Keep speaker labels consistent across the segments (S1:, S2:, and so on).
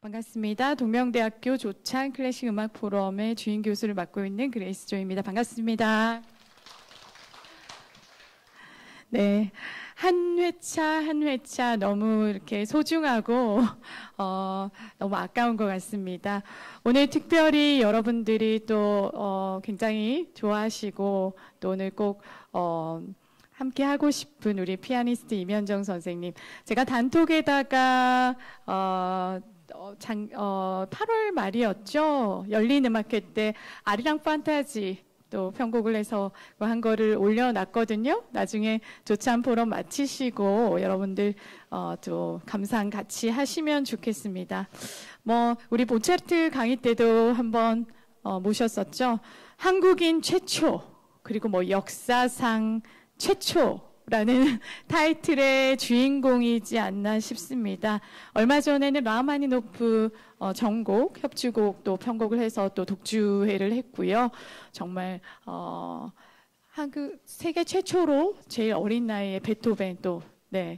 S1: 반갑습니다. 동명대학교 조찬 클래식 음악 포럼의 주임 교수를 맡고 있는 그레이스 조입니다. 반갑습니다. 네, 한 회차 한 회차 너무 이렇게 소중하고 너무 아까운 것 같습니다. 오늘 특별히 여러분들이 또 굉장히 좋아하시고 또 오늘 꼭 함께 하고 싶은 우리 피아니스트 임현정 선생님. 제가 단톡에다가 8월 말이었죠. 열린 음악회 때 아리랑 판타지 또 편곡을 해서 한 거를 올려놨거든요. 나중에 조찬 포럼 마치시고 여러분들 또 감상 같이 하시면 좋겠습니다. 우리 모차르트 강의 때도 한번 모셨었죠. 한국인 최초 그리고 역사상 최초라는 타이틀의 주인공이지 않나 싶습니다. 얼마 전에는 라흐마니노프 전곡, 협주곡 또 편곡을 해서 또 독주회를 했고요. 정말 세계 최초로 제일 어린 나이에 베토벤 또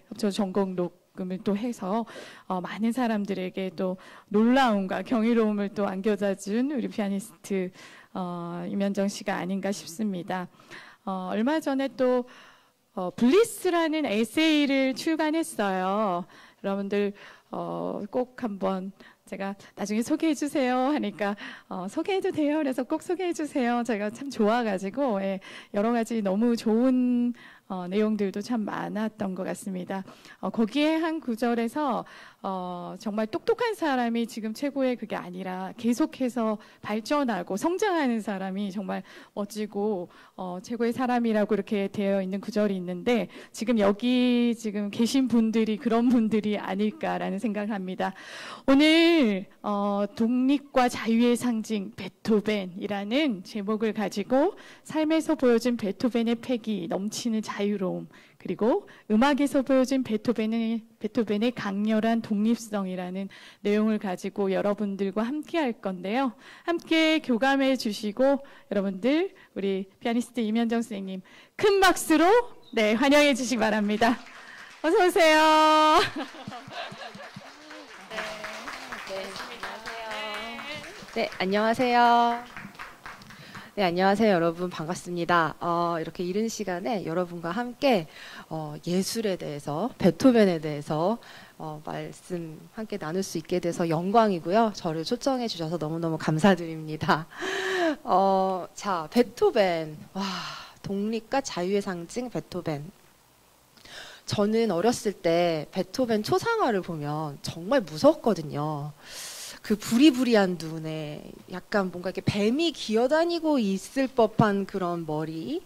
S1: 협주 전곡 녹음을 또 해서 많은 사람들에게 또 놀라움과 경이로움을 또 안겨다준 우리 피아니스트 임현정 씨가 아닌가 싶습니다. 얼마 전에 또 블리스라는 에세이를 출간했어요. 여러분들 꼭 한번 제가 나중에 소개해 주세요 하니까 소개해도 돼요. 그래서 꼭 소개해 주세요. 제가 참 좋아가지고 여러 가지 너무 좋은 내용들도 참 많았던 것 같습니다. 거기에 한 구절에서 정말 똑똑한 사람이 지금 최고의 그게 아니라 계속해서 발전하고 성장하는 사람이 정말 멋지고 최고의 사람이라고 이렇게 되어 있는 구절이 있는데 지금 여기 지금 계신 분들이 그런 분들이 아닐까라는 생각을 합니다. 오늘 독립과 자유의 상징 베토벤이라는 제목을 가지고 삶에서 보여준 베토벤의 패기 넘치는 자유로움 그리고 음악에서 보여준 베토벤의 강렬한 독립성이라는 내용을 가지고 여러분들과 함께 할 건데요. 함께 교감해 주시고 여러분들 우리 피아니스트 임현정 선생님 큰 박수로 환영해 주시기 바랍니다. 어서 오세요.
S2: 안녕하세요. 안녕하세요, 여러분. 반갑습니다. 이렇게 이른 시간에 여러분과 함께 예술에 대해서, 베토벤에 대해서 말씀 함께 나눌 수 있게 돼서 영광이고요. 저를 초청해 주셔서 너무너무 감사드립니다. 자, 베토벤. 독립과 자유의 상징 베토벤. 저는 어렸을 때 베토벤 초상화를 보면 정말 무서웠거든요. 그 부리부리한 눈에 약간 뭔가 이렇게 뱀이 기어다니고 있을 법한 그런 머리,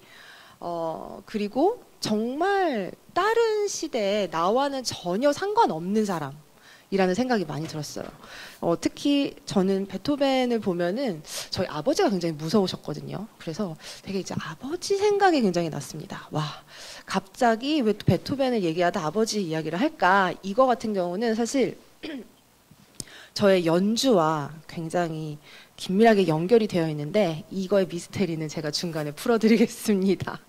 S2: 그리고 정말 다른 시대에 나와는 전혀 상관없는 사람이라는 생각이 많이 들었어요. 특히 저는 베토벤을 보면은 저희 아버지가 굉장히 무서우셨거든요. 그래서 되게 이제 아버지 생각이 굉장히 났습니다. 갑자기 왜 또 베토벤을 얘기하다 아버지 이야기를 할까? 이거 같은 경우는 사실 저의 연주와 굉장히 긴밀하게 연결이 되어 있는데 이거의 미스테리는 제가 중간에 풀어드리겠습니다.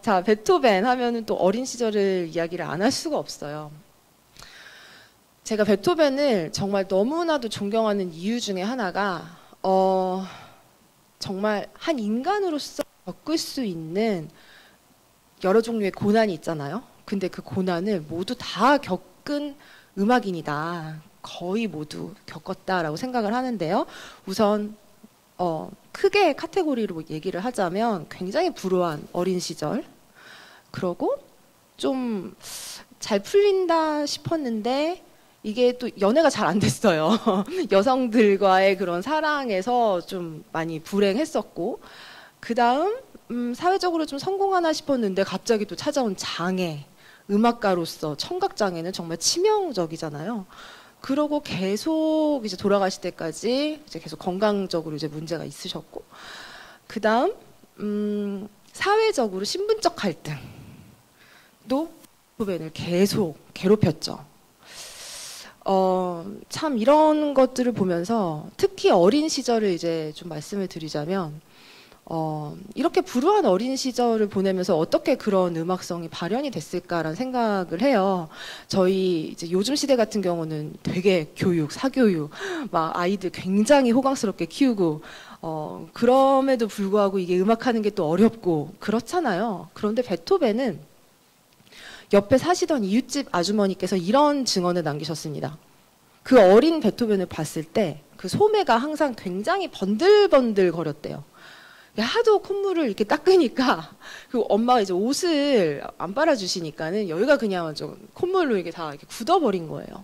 S2: 자, 베토벤 하면은 또 어린 시절을 이야기를 안 할 수가 없어요. 제가 베토벤을 정말 너무나도 존경하는 이유 중에 하나가 정말 한 인간으로서 겪을 수 있는 여러 종류의 고난이 있잖아요. 근데 그 고난을 모두 다 겪은 음악인이다. 거의 모두 겪었다라고 생각을 하는데요. 우선 크게 카테고리로 얘기를 하자면 굉장히 불우한 어린 시절, 그러고 좀 잘 풀린다 싶었는데 이게 또 연애가 잘 안 됐어요. 여성들과의 그런 사랑에서 좀 많이 불행했었고, 그 다음 사회적으로 좀 성공하나 싶었는데 갑자기 또 찾아온 장애, 음악가로서 청각장애는 정말 치명적이잖아요. 그러고 계속 이제 돌아가실 때까지 이제 계속 건강적으로 이제 문제가 있으셨고, 그 다음 사회적으로 신분적 갈등도 베토벤을 계속 괴롭혔죠. 참 이런 것들을 보면서 특히 어린 시절을 이제 좀 말씀을 드리자면 이렇게 불우한 어린 시절을 보내면서 어떻게 그런 음악성이 발현이 됐을까라는 생각을 해요. 저희 이제 요즘 시대 같은 경우는 되게 교육, 사교육, 막 아이들 굉장히 호강스럽게 키우고, 그럼에도 불구하고 이게 음악하는 게 또 어렵고 그렇잖아요. 그런데 베토벤은 옆에 사시던 이웃집 아주머니께서 이런 증언을 남기셨습니다. 그 어린 베토벤을 봤을 때 그 소매가 항상 굉장히 번들번들 거렸대요. 하도 콧물을 이렇게 닦으니까 그 엄마가 이제 옷을 안 빨아주시니까는 여기가 그냥 좀 콧물로 이게 다 이렇게 굳어버린 거예요.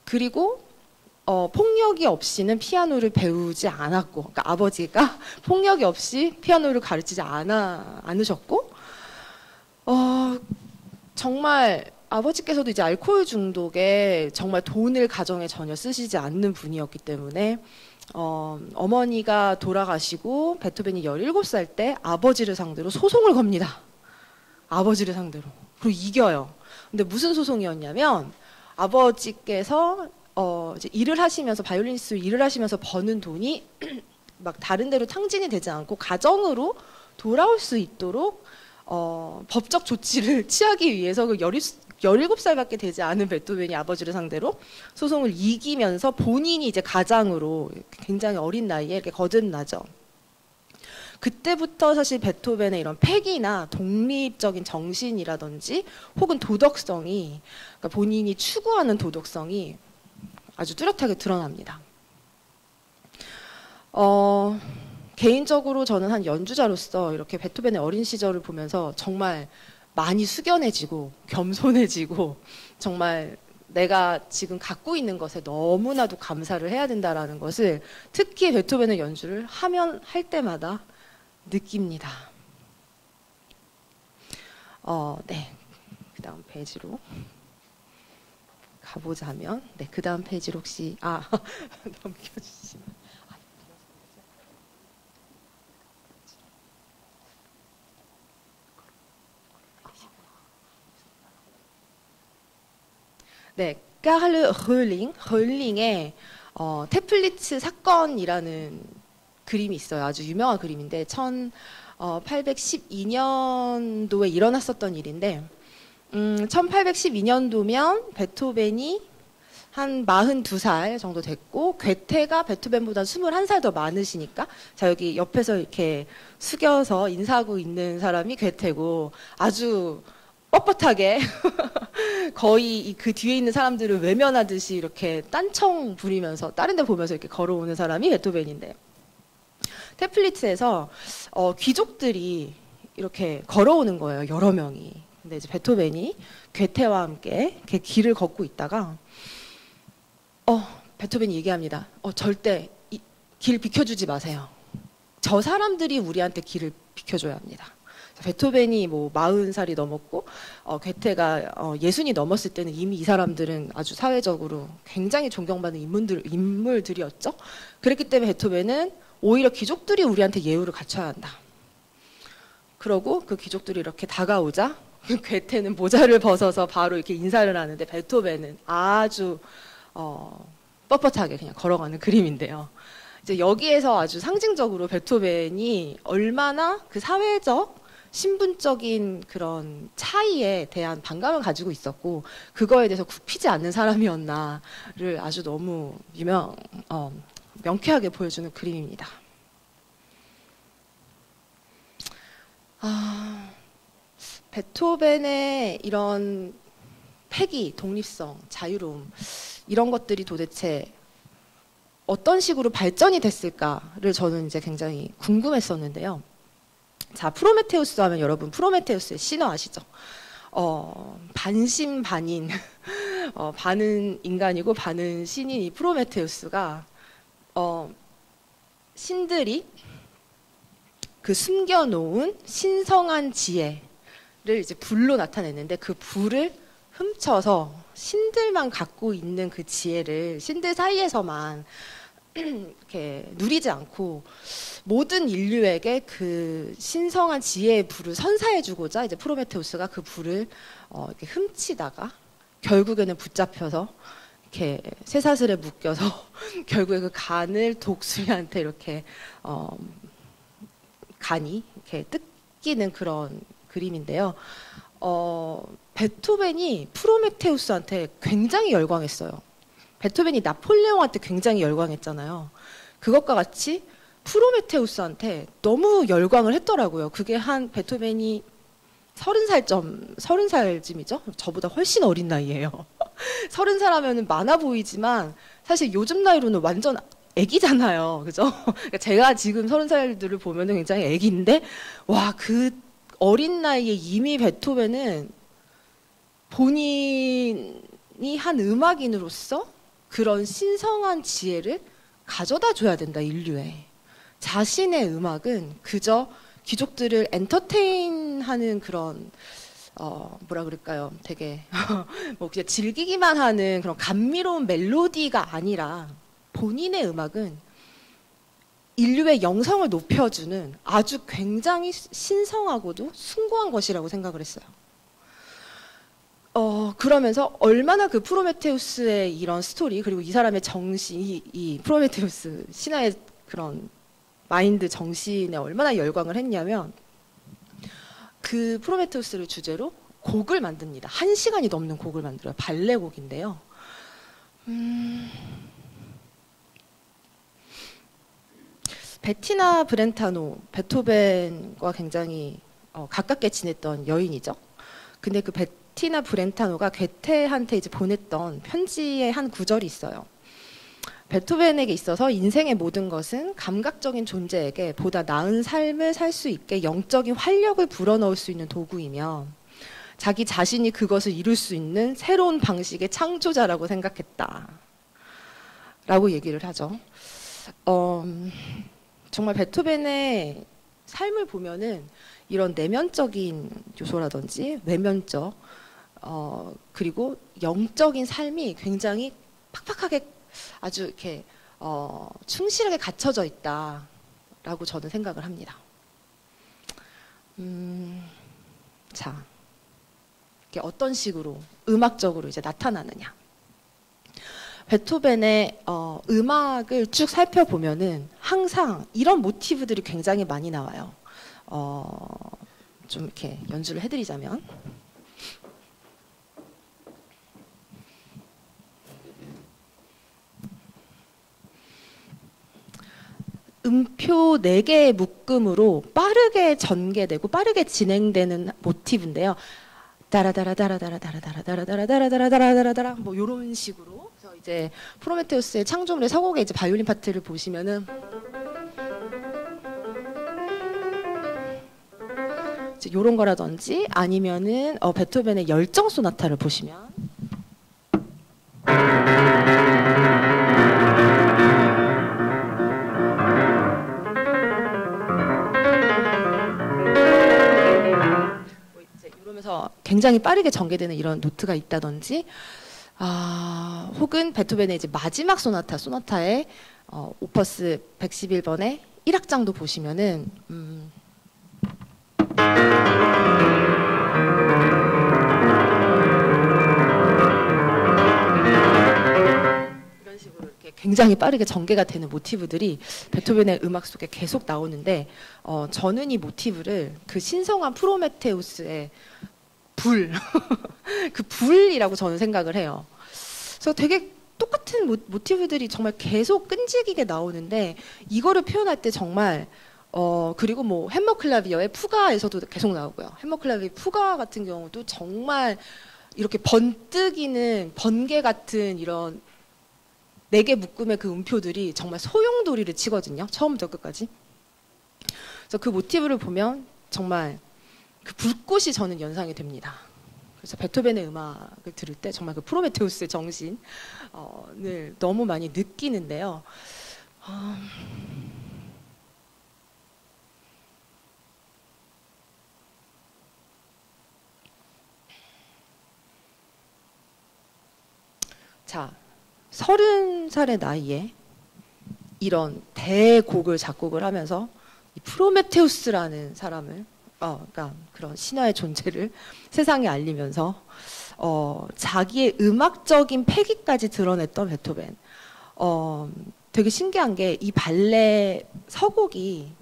S2: 그리고 폭력이 없이는 피아노를 배우지 않았고, 그러니까 아버지가 폭력이 없이 피아노를 가르치지 않으셨고, 정말 아버지께서도 이제 알코올 중독에 정말 돈을 가정에 전혀 쓰시지 않는 분이었기 때문에 어머니가 돌아가시고 베토벤이 17살 때 아버지를 상대로 소송을 겁니다. 아버지를 상대로. 그리고 이겨요. 근데 무슨 소송이었냐면 아버지께서 이제 일을 하시면서 바이올리니스트로 일을 하시면서 버는 돈이 막 다른 데로 탕진이 되지 않고 가정으로 돌아올 수 있도록 법적 조치를 취하기 위해서 그 17살밖에 되지 않은 베토벤이 아버지를 상대로 소송을 이기면서 본인이 이제 가장으로 굉장히 어린 나이에 이렇게 거듭나죠. 그때부터 사실 베토벤의 이런 패기나 독립적인 정신이라든지 혹은 도덕성이, 그러니까 본인이 추구하는 도덕성이 아주 뚜렷하게 드러납니다. 개인적으로 저는 한 연주자로서 이렇게 베토벤의 어린 시절을 보면서 정말 많이 숙연해지고 겸손해지고 정말 내가 지금 갖고 있는 것에 너무나도 감사를 해야 된다라는 것을 특히 베토벤의 연주를 할 때마다 느낍니다. 네. 그 다음 페이지로 가보자면, 네. 그 다음 페이지로 혹시, 넘겨주시면. 네, 까르 헐링의 테플리츠 사건이라는 그림이 있어요. 아주 유명한 그림인데 1812년도에 일어났었던 일인데 1812년도면 베토벤이 한 42살 정도 됐고 괴테가 베토벤보다 21살 더 많으시니까 자 여기 옆에서 이렇게 숙여서 인사하고 있는 사람이 괴테고 아주 뻣뻣하게 거의 그 뒤에 있는 사람들을 외면하듯이 이렇게 딴청 부리면서 다른 데 보면서 이렇게 걸어오는 사람이 베토벤인데 테플리츠에서 귀족들이 이렇게 걸어오는 거예요. 여러 명이. 근데 이제 베토벤이 괴테와 함께 이렇게 길을 걷고 있다가 베토벤이 얘기합니다. 절대 길 비켜주지 마세요. 저 사람들이 우리한테 길을 비켜줘야 합니다. 베토벤이 뭐 40살이 넘었고 괴테가 60이 넘었을 때는 이미 이 사람들은 아주 사회적으로 굉장히 존경받는 인물들이었죠. 그랬기 때문에 베토벤은 오히려 귀족들이 우리한테 예우를 갖춰야 한다. 그러고 그 귀족들이 이렇게 다가오자 괴테는 모자를 벗어서 바로 이렇게 인사를 하는데 베토벤은 아주 뻣뻣하게 그냥 걸어가는 그림인데요. 이제 여기에서 아주 상징적으로 베토벤이 얼마나 그 사회적 신분적인 그런 차이에 대한 반감을 가지고 있었고 그거에 대해서 굽히지 않는 사람이었나를 아주 너무 명쾌하게 보여주는 그림입니다. 베토벤의 이런 패기, 독립성, 자유로움 이런 것들이 도대체 어떤 식으로 발전이 됐을까를 저는 이제 굉장히 궁금했었는데요. 자, 프로메테우스 하면 여러분 프로메테우스의 신화 아시죠? 반신반인, 반은 인간이고 반은 신인 이 프로메테우스가 신들이 그 숨겨놓은 신성한 지혜를 이제 불로 나타냈는데 그 불을 훔쳐서 신들만 갖고 있는 그 지혜를 신들 사이에서만 이렇게 누리지 않고 모든 인류에게 그 신성한 지혜의 불을 선사해주고자 이제 프로메테우스가 그 불을 이렇게 훔치다가 결국에는 붙잡혀서 이렇게 쇠사슬에 묶여서 결국에 그 간을 독수리한테 이렇게 간이 이렇게 뜯기는 그런 그림인데요. 베토벤이 프로메테우스한테 굉장히 열광했어요. 베토벤이 나폴레옹한테 굉장히 열광했잖아요. 그것과 같이 프로메테우스한테 너무 열광을 했더라고요. 그게 한 베토벤이 30살쯤이죠? 저보다 훨씬 어린 나이예요. 30살 하면은 많아 보이지만 사실 요즘 나이로는 완전 애기잖아요. 그죠? 그러니까 제가 지금 30살들을 보면은 굉장히 애기인데, 와, 그 어린 나이에 이미 베토벤은 본인이 한 음악인으로서 그런 신성한 지혜를 가져다 줘야 된다, 인류에. 자신의 음악은 그저 귀족들을 엔터테인하는 그런 뭐라 그럴까요? 되게 뭐 그냥 즐기기만 하는 그런 감미로운 멜로디가 아니라 본인의 음악은 인류의 영성을 높여주는 아주 굉장히 신성하고도 숭고한 것이라고 생각을 했어요. 그러면서 얼마나 그 프로메테우스의 이런 스토리, 그리고 이 사람의 정신, 이 프로메테우스 신화의 그런 마인드 정신에 얼마나 열광을 했냐면, 그 프로메테우스를 주제로 곡을 만듭니다. 1시간이 넘는 곡을 만들어요. 발레곡인데요. 베티나 브렌타노, 베토벤과 굉장히 가깝게 지냈던 여인이죠. 근데 그 베티나 브렌타노가 괴테한테 이제 보냈던 편지의 한 구절이 있어요. 베토벤에게 있어서 인생의 모든 것은 감각적인 존재에게 보다 나은 삶을 살 수 있게 영적인 활력을 불어넣을 수 있는 도구이며 자기 자신이 그것을 이룰 수 있는 새로운 방식의 창조자라고 생각했다. 라고 얘기를 하죠. 정말 베토벤의 삶을 보면은 이런 내면적인 요소라든지 외면적, 그리고 영적인 삶이 굉장히 팍팍하게 아주 이렇게 충실하게 갖춰져 있다라고 저는 생각을 합니다. 자, 이게 어떤 식으로 음악적으로 이제 나타나느냐? 베토벤의 음악을 쭉 살펴보면은 항상 이런 모티브들이 굉장히 많이 나와요. 좀 이렇게 연주를 해드리자면. 음표 4개의 묶음으로 빠르게 전개되고 빠르게 진행되는 모티브인데요. 다라다라다라다라다라다라다라다라다라다라다라 뭐 이런 식으로. 그래서 이제 프로메테우스의 창조물의 서곡의 이제 바이올린 파트를 보시면은 이제 이런 거라든지 아니면은 베토벤의 열정 소나타를 보시면. 굉장히 빠르게 전개되는 이런 노트가 있다든지, 혹은 베토벤의 이제 마지막 소나타의 오퍼스 111번의 1악장도 보시면은 이런 식으로 이렇게 굉장히 빠르게 전개가 되는 모티브들이 베토벤의 음악 속에 계속 나오는데, 저는 이 모티브를 그 신성한 프로메테우스의 그 불이라고 저는 생각을 해요. 그래서 되게 똑같은 모티브들이 정말 계속 끈질기게 나오는데, 이거를 표현할 때 정말 그리고 뭐 햄머클라비어의 푸가에서도 계속 나오고요. 햄머클라비어 푸가 같은 경우도 정말 이렇게 번뜩이는 번개 같은 이런 4개 묶음의 그 음표들이 정말 소용돌이를 치거든요. 처음부터 끝까지. 그래서 그 모티브를 보면 정말 그 불꽃이 저는 연상이 됩니다. 그래서 베토벤의 음악을 들을 때 정말 그 프로메테우스의 정신을 너무 많이 느끼는데요. 자, 30살의 나이에 이런 대곡을 작곡을 하면서 이 프로메테우스라는 사람을 그러니까 그런 신화의 존재를 세상에 알리면서 자기의 음악적인 패기까지 드러냈던 베토벤. 되게 신기한 게 이 발레 서곡이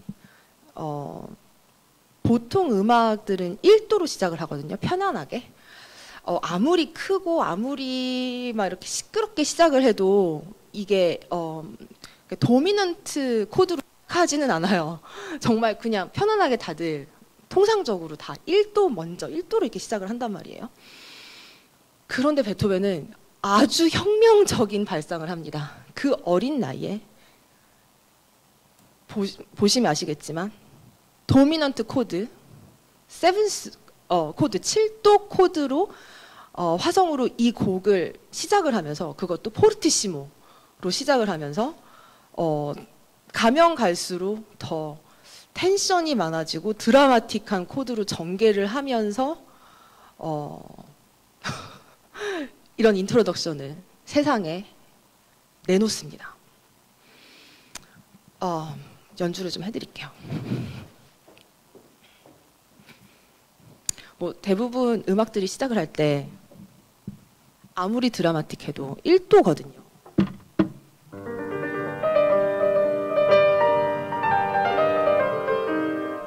S2: 보통 음악들은 1도로 시작을 하거든요. 편안하게. 아무리 크고 아무리 막 이렇게 시끄럽게 시작을 해도 이게 도미넌트 코드로 하지는 않아요. 정말 그냥 편안하게 다들 통상적으로 다 1도 먼저 1도로 이렇게 시작을 한단 말이에요. 그런데 베토벤은 아주 혁명적인 발상을 합니다. 그 어린 나이에 보시면 아시겠지만 도미넌트 코드, 세븐스 코드, 7도 코드로 화성으로 이 곡을 시작을 하면서 그것도 포르티시모로 시작을 하면서 가면 갈수록 더 텐션이 많아지고 드라마틱한 코드로 전개를 하면서 이런 인트로덕션을 세상에 내놓습니다. 연주를 좀 해드릴게요. 뭐 대부분 음악들이 시작을 할 때 아무리 드라마틱해도 1도거든요.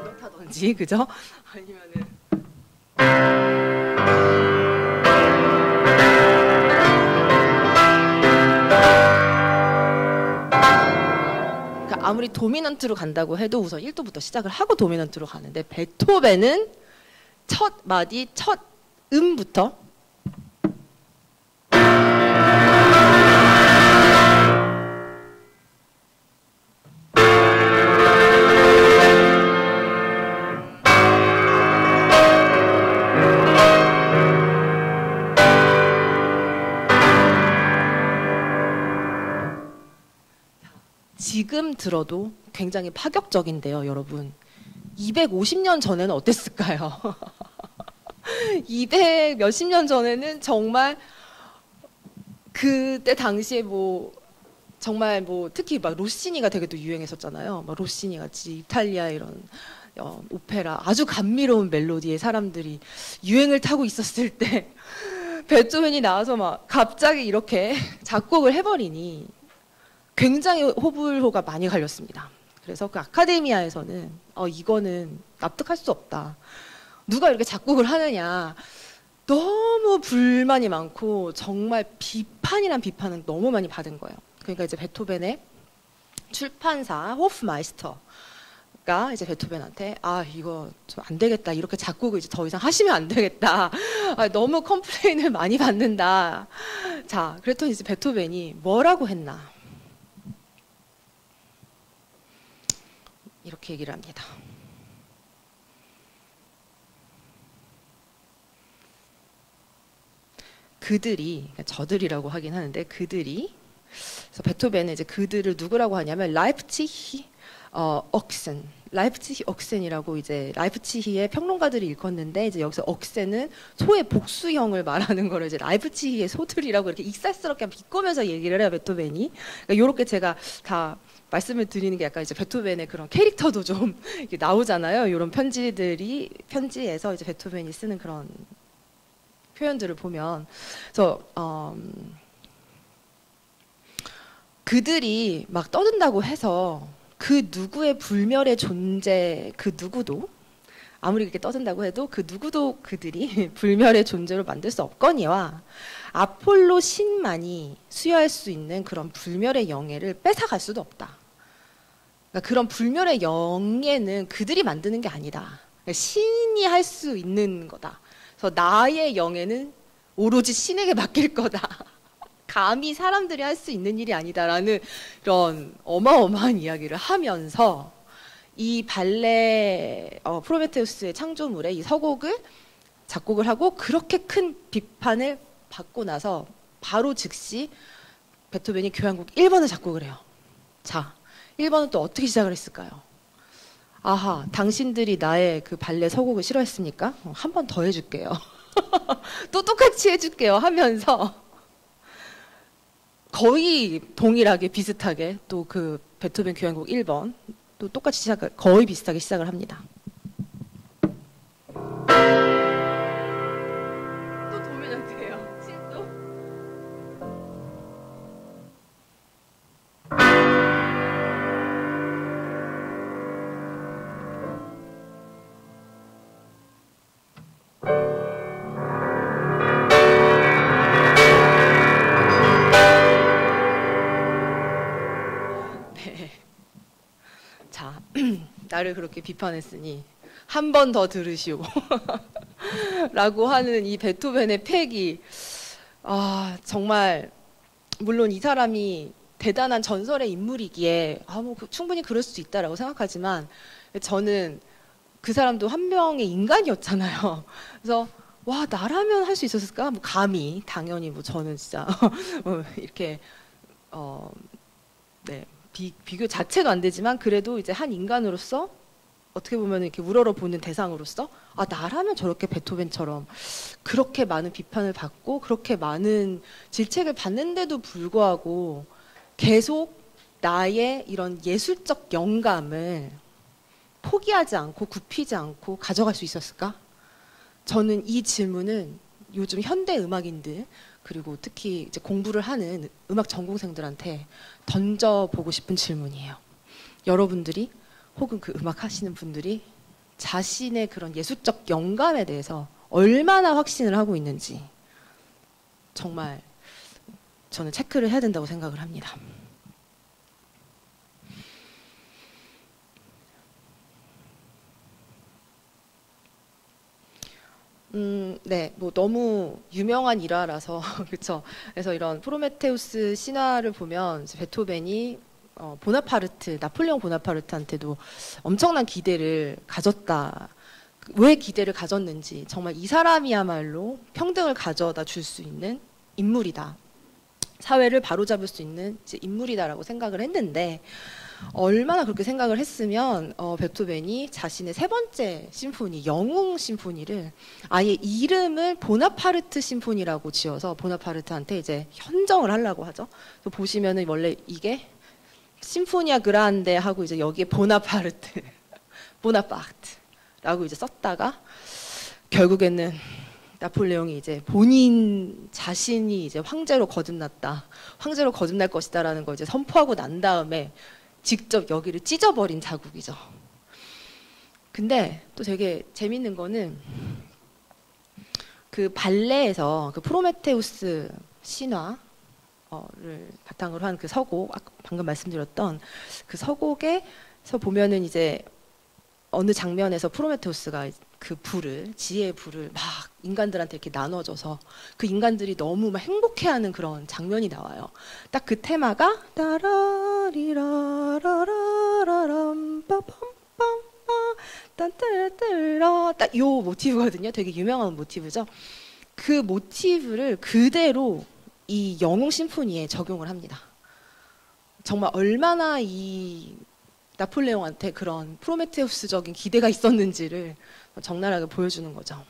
S2: 이렇다든지 그죠? 아니면은 아무리 도미넌트로 간다고 해도 우선 1도부터 시작을 하고 도미넌트로 가는데 베토벤은 첫 마디, 첫 음부터 지금 들어도 굉장히 파격적인데요, 여러분. 250년 전에는 어땠을까요? 200 몇십 년 전에는 정말 그때 당시에 뭐 정말 뭐 특히 막 로시니가 되게 또 유행했었잖아요. 막 로시니 같이 이탈리아 이런 오페라 아주 감미로운 멜로디의 사람들이 유행을 타고 있었을 때 베토벤이 나와서 막 갑자기 이렇게 작곡을 해버리니 굉장히 호불호가 많이 갈렸습니다. 그래서 그 아카데미아에서는 이거는 납득할 수 없다. 누가 이렇게 작곡을 하느냐. 너무 불만이 많고 정말 비판이란 비판은 너무 많이 받은 거예요. 그러니까 이제 베토벤의 출판사 호프마이스터가 이제 베토벤한테 이거 좀 안 되겠다. 이렇게 작곡을 이제 더 이상 하시면 안 되겠다. 너무 컴플레인을 많이 받는다. 자, 그랬더니 이제 베토벤이 뭐라고 했나? 이렇게 얘기를 합니다. 그들이, 저들이라고 하긴 하는데 그들이, 그래서 베토벤은 이제 그들을 누구라고 하냐면 라이프치히 억센, 라이프치히 억센이라고 이제 라이프치히의 평론가들이 일컫는데 이제 여기서 억센은 소의 복수형을 말하는 거를 이제 라이프치히의 소들이라고 이렇게 익살스럽게 비꼬면서 얘기를 해요, 베토벤이. 그러니까 이렇게 제가 다 말씀을 드리는 게 약간 이제 베토벤의 그런 캐릭터도 좀 나오잖아요. 이런 편지에서 이제 베토벤이 쓰는 그런 표현들을 보면, 그래서 그들이 막 떠든다고 해서 그 누구의 불멸의 존재, 그 누구도 아무리 그렇게 떠든다고 해도 그 누구도 그들이 불멸의 존재로 만들 수 없거니와 아폴로 신만이 수여할 수 있는 그런 불멸의 영예를 뺏어갈 수도 없다. 그러니까 그런 불멸의 영예는 그들이 만드는 게 아니다. 신이 할 수 있는 거다. 그래서 나의 영예는 오로지 신에게 맡길 거다. 감히 사람들이 할 수 있는 일이 아니다라는 이런 어마어마한 이야기를 하면서 이 발레 프로메테우스의 창조물의 이 서곡을 작곡을 하고 그렇게 큰 비판을 받고 나서 바로 즉시 베토벤이 교향곡 1번을 작곡을 해요. 자, 1번은 또 어떻게 시작을 했을까요? 아하, 당신들이 나의 그 발레 서곡을 싫어했습니까? 한 번 더 해줄게요. 또 똑같이 해줄게요 하면서 거의 동일하게 비슷하게 또 그 베토벤 교향곡 1번 또 똑같이 거의 비슷하게 시작을 합니다. 또 도미넌트예요. 7도. 나를 그렇게 비판했으니 한 번 더 들으시오. 라고 하는 이 베토벤의 팩이 정말 물론 이 사람이 대단한 전설의 인물이기에 충분히 그럴 수 있다라고 생각하지만 저는 그 사람도 한 명의 인간이었잖아요. 그래서 와 나라면 할 수 있었을까? 뭐 감히 당연히 뭐 저는 진짜 이렇게 네 비교 자체도 안 되지만 그래도 이제 한 인간으로서 어떻게 보면 이렇게 우러러 보는 대상으로서 나라면 저렇게 베토벤처럼 그렇게 많은 비판을 받고 그렇게 많은 질책을 받는데도 불구하고 계속 나의 이런 예술적 영감을 포기하지 않고 굽히지 않고 가져갈 수 있었을까? 저는 이 질문은 요즘 현대 음악인들 그리고 특히 이제 공부를 하는 음악 전공생들한테 던져보고 싶은 질문이에요. 여러분들이 혹은 그 음악 하시는 분들이 자신의 그런 예술적 영감에 대해서 얼마나 확신을 하고 있는지 정말 저는 체크를 해야 된다고 생각을 합니다. 네, 뭐 너무 유명한 일화라서 그렇죠. 그래서 이런 프로메테우스 신화를 보면 베토벤이 나폴레옹 보나파르트한테도 엄청난 기대를 가졌다. 왜 기대를 가졌는지 정말 이 사람이야말로 평등을 가져다 줄 수 있는 인물이다. 사회를 바로잡을 수 있는 인물이다라고 생각을 했는데 얼마나 그렇게 생각을 했으면 베토벤이 자신의 세 번째 심포니 영웅 심포니를 아예 이름을 보나파르트 심포니라고 지어서 보나파르트한테 이제 헌정을 하려고 하죠. 보시면은 원래 이게 심포니아 그란데 하고 이제 여기에 보나파르트 보나파르트라고 이제 썼다가 결국에는 나폴레옹이 이제 본인 자신이 이제 황제로 거듭날 것이다라는 걸 이제 선포하고 난 다음에 직접 여기를 찢어버린 자국이죠. 근데 또 되게 재밌는 거는 그 발레에서 그 프로메테우스 신화를 바탕으로 한 그 서곡, 방금 말씀드렸던 그 서곡에서 보면은 이제 어느 장면에서 프로메테우스가 그 지혜의 불을 막 인간들한테 이렇게 나눠줘서 그 인간들이 너무 막 행복해하는 그런 장면이 나와요. 딱 그 테마가 따라리라라라라람 빠밤빰빰 딴따라따라 딱 요 모티브거든요. 되게 유명한 모티브죠. 그 모티브를 그대로 이 영웅 심포니에 적용을 합니다. 정말 얼마나 이 나폴레옹한테 그런 프로메테우스적인 기대가 있었는지를 적나라하게 보여주는 거죠.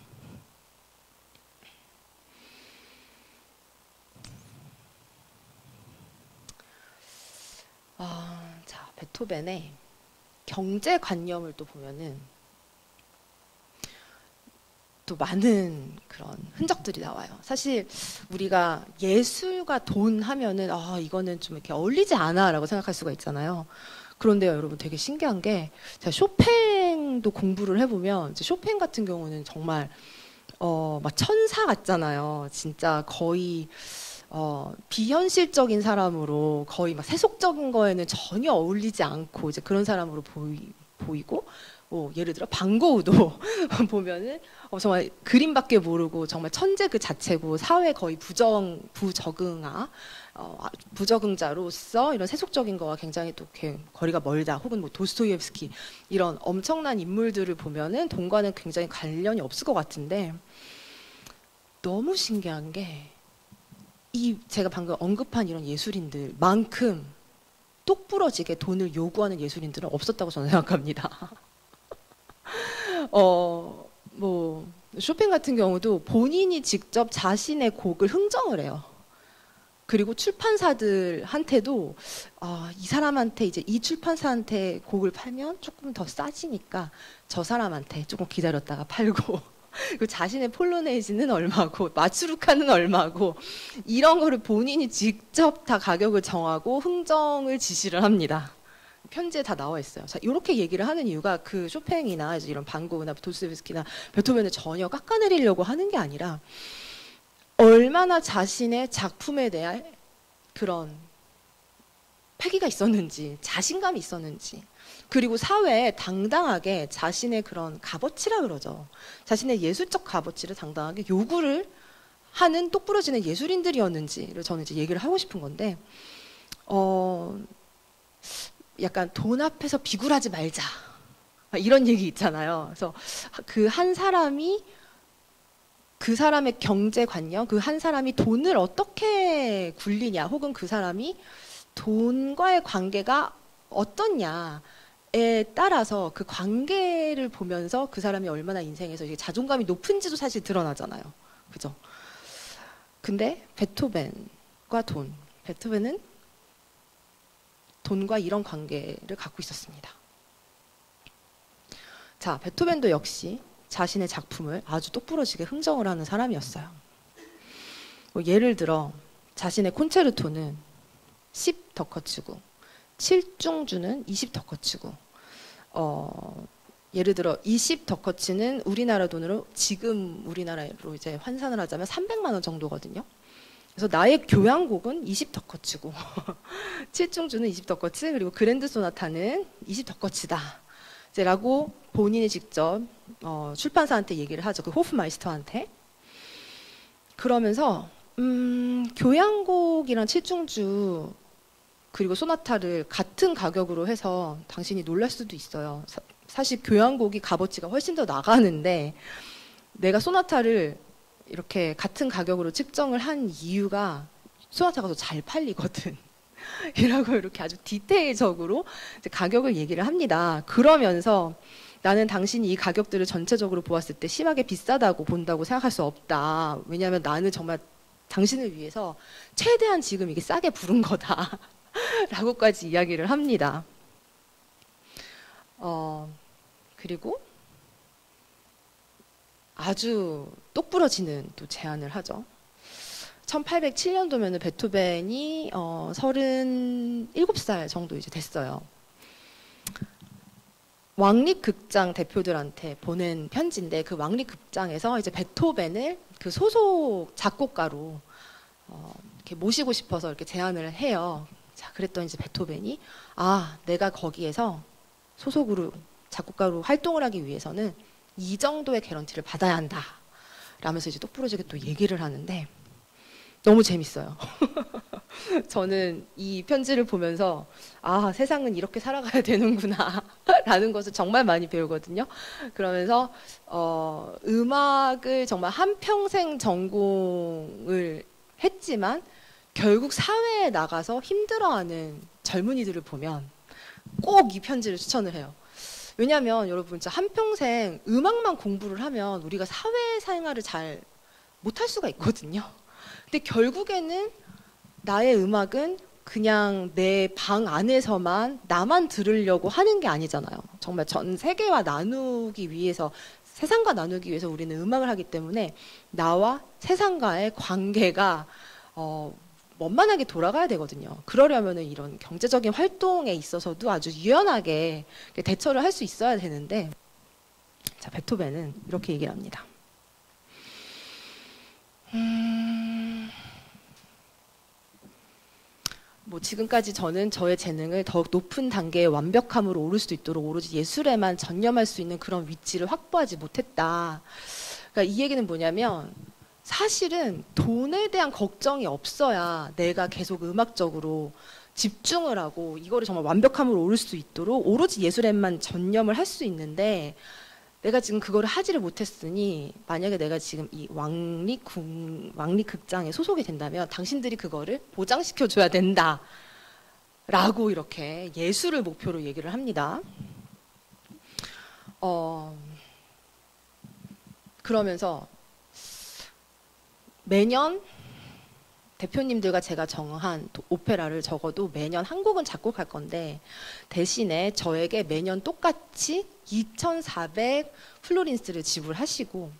S2: 자, 베토벤의 경제관념을 또 보면은 또 많은 그런 흔적들이 나와요. 사실 우리가 예술과 돈 하면은 이거는 좀 이렇게 어울리지 않아라고 생각할 수가 있잖아요. 그런데요, 여러분 되게 신기한 게 제가 쇼팽도 공부를 해보면 이제 쇼팽 같은 경우는 정말 막 천사 같잖아요. 진짜 거의 비현실적인 사람으로 거의 막 세속적인 거에는 전혀 어울리지 않고 이제 그런 사람으로 보이고 예를 들어 방고우도 보면은 정말 그림밖에 모르고 정말 천재 그 자체고 사회 거의 부적응자로서 이런 세속적인 거와 굉장히 또 거리가 멀다. 혹은 뭐 도스토옙스키 이런 엄청난 인물들을 보면은 돈과는 굉장히 관련이 없을 것 같은데 너무 신기한 게 제가 방금 언급한 이런 예술인들만큼 똑부러지게 돈을 요구하는 예술인들은 없었다고 저는 생각합니다. 뭐 쇼팽 같은 경우도 본인이 직접 자신의 곡을 흥정을 해요. 그리고 출판사들한테도 이 사람한테 이제 이 출판사한테 곡을 팔면 조금 더 싸지니까 저 사람한테 조금 기다렸다가 팔고 그리고 자신의 폴로네이즈는 얼마고 마츠루카는 얼마고 이런 거를 본인이 직접 다 가격을 정하고 흥정을 지시를 합니다. 편지에 다 나와 있어요. 자, 이렇게 얘기를 하는 이유가 그 쇼팽이나 이제 이런 반고흐나 도스토옙스키나 베토벤을 전혀 깎아내리려고 하는 게 아니라 얼마나 자신의 작품에 대한 그런 패기가 있었는지, 자신감이 있었는지, 그리고 사회에 당당하게 자신의 그런 값어치라 그러죠. 자신의 예술적 값어치를 당당하게 요구를 하는 똑부러지는 예술인들이었는지를 저는 이제 얘기를 하고 싶은 건데, 약간 돈 앞에서 비굴하지 말자, 이런 얘기 있잖아요. 그래서 그 한 사람이, 그 사람의 경제관념, 그 한 사람이 돈을 어떻게 굴리냐, 혹은 그 사람이 돈과의 관계가 어떻냐에 따라서 그 관계를 보면서 그 사람이 얼마나 인생에서 이게 자존감이 높은지도 사실 드러나잖아요. 그죠? 근데 베토벤과 돈, 베토벤은 돈과 이런 관계를 갖고 있었습니다. 자, 베토벤도 역시 자신의 작품을 아주 똑부러지게 흥정을 하는 사람이었어요. 뭐 예를 들어 자신의 콘체르토는 10더커츠고 7중주는 20더커츠고 예를 들어 20더커츠는 우리나라 돈으로 지금 우리나라로 이제 환산을 하자면 300만 원 정도거든요. 그래서 나의 교향곡은 20더커츠고 7중주는 20더커츠, 그리고 그랜드 소나타는 20더커츠다 라고 본인이 직접 출판사한테 얘기를 하죠. 그 호프마이스터한테. 그러면서 교향곡이랑 7중주 그리고 소나타를 같은 가격으로 해서 당신이 놀랄 수도 있어요. 사실 교향곡이 값어치가 훨씬 더 나가는데 내가 소나타를 이렇게 같은 가격으로 측정을 한 이유가 소나타가 더 잘 팔리거든. 이라고 이렇게 아주 디테일적으로 이제 가격을 얘기를 합니다. 그러면서 나는 당신이 이 가격들을 전체적으로 보았을 때 심하게 비싸다고 본다고 생각할 수 없다. 왜냐하면 나는 정말 당신을 위해서 최대한 지금 이게 싸게 부른 거다. 라고까지 이야기를 합니다. 그리고 아주 똑부러지는 또 제안을 하죠. 1807년도면 베토벤이 37살 정도 이제 됐어요. 왕립극장 대표들한테 보낸 편지인데 그 왕립극장에서 이제 베토벤을 그 소속 작곡가로 이렇게 모시고 싶어서 이렇게 제안을 해요. 자, 그랬더니 이제 베토벤이 내가 거기에서 소속으로 작곡가로 활동을 하기 위해서는 이 정도의 개런티를 받아야 한다. 라면서 이제 똑부러지게 또 얘기를 하는데 너무 재밌어요. 저는 이 편지를 보면서 세상은 이렇게 살아가야 되는구나 라는 것을 정말 많이 배우거든요. 그러면서 음악을 정말 한평생 전공을 했지만 결국 사회에 나가서 힘들어하는 젊은이들을 보면 꼭 이 편지를 추천을 해요. 왜냐하면 여러분 진짜 한평생 음악만 공부를 하면 우리가 사회생활을 잘 못할 수가 있거든요. 근데 결국에는 나의 음악은 그냥 내 방 안에서만 나만 들으려고 하는 게 아니잖아요. 정말 전 세계와 나누기 위해서, 세상과 나누기 위해서 우리는 음악을 하기 때문에 나와 세상과의 관계가 원만하게 돌아가야 되거든요. 그러려면 이런 경제적인 활동에 있어서도 아주 유연하게 대처를 할 수 있어야 되는데, 자, 베토벤은 이렇게 얘기를 합니다. 뭐 지금까지 저는 저의 재능을 더욱 높은 단계의 완벽함으로 오를 수 있도록 오로지 예술에만 전념할 수 있는 그런 위치를 확보하지 못했다. 그러니까 이 얘기는 뭐냐면 사실은 돈에 대한 걱정이 없어야 내가 계속 음악적으로 집중을 하고 이거를 정말 완벽함으로 오를 수 있도록 오로지 예술에만 전념을 할 수 있는데, 내가 지금 그거를 하지를 못했으니 만약에 내가 지금 이 왕립극장에 소속이 된다면 당신들이 그거를 보장시켜 줘야 된다 라고 이렇게 예술을 목표로 얘기를 합니다. 그러면서 매년 대표님들과 제가 정한 오페라를 적어도 매년 한 곡은 작곡할 건데 대신에 저에게 매년 똑같이 2,400 플로린스를 지불하시고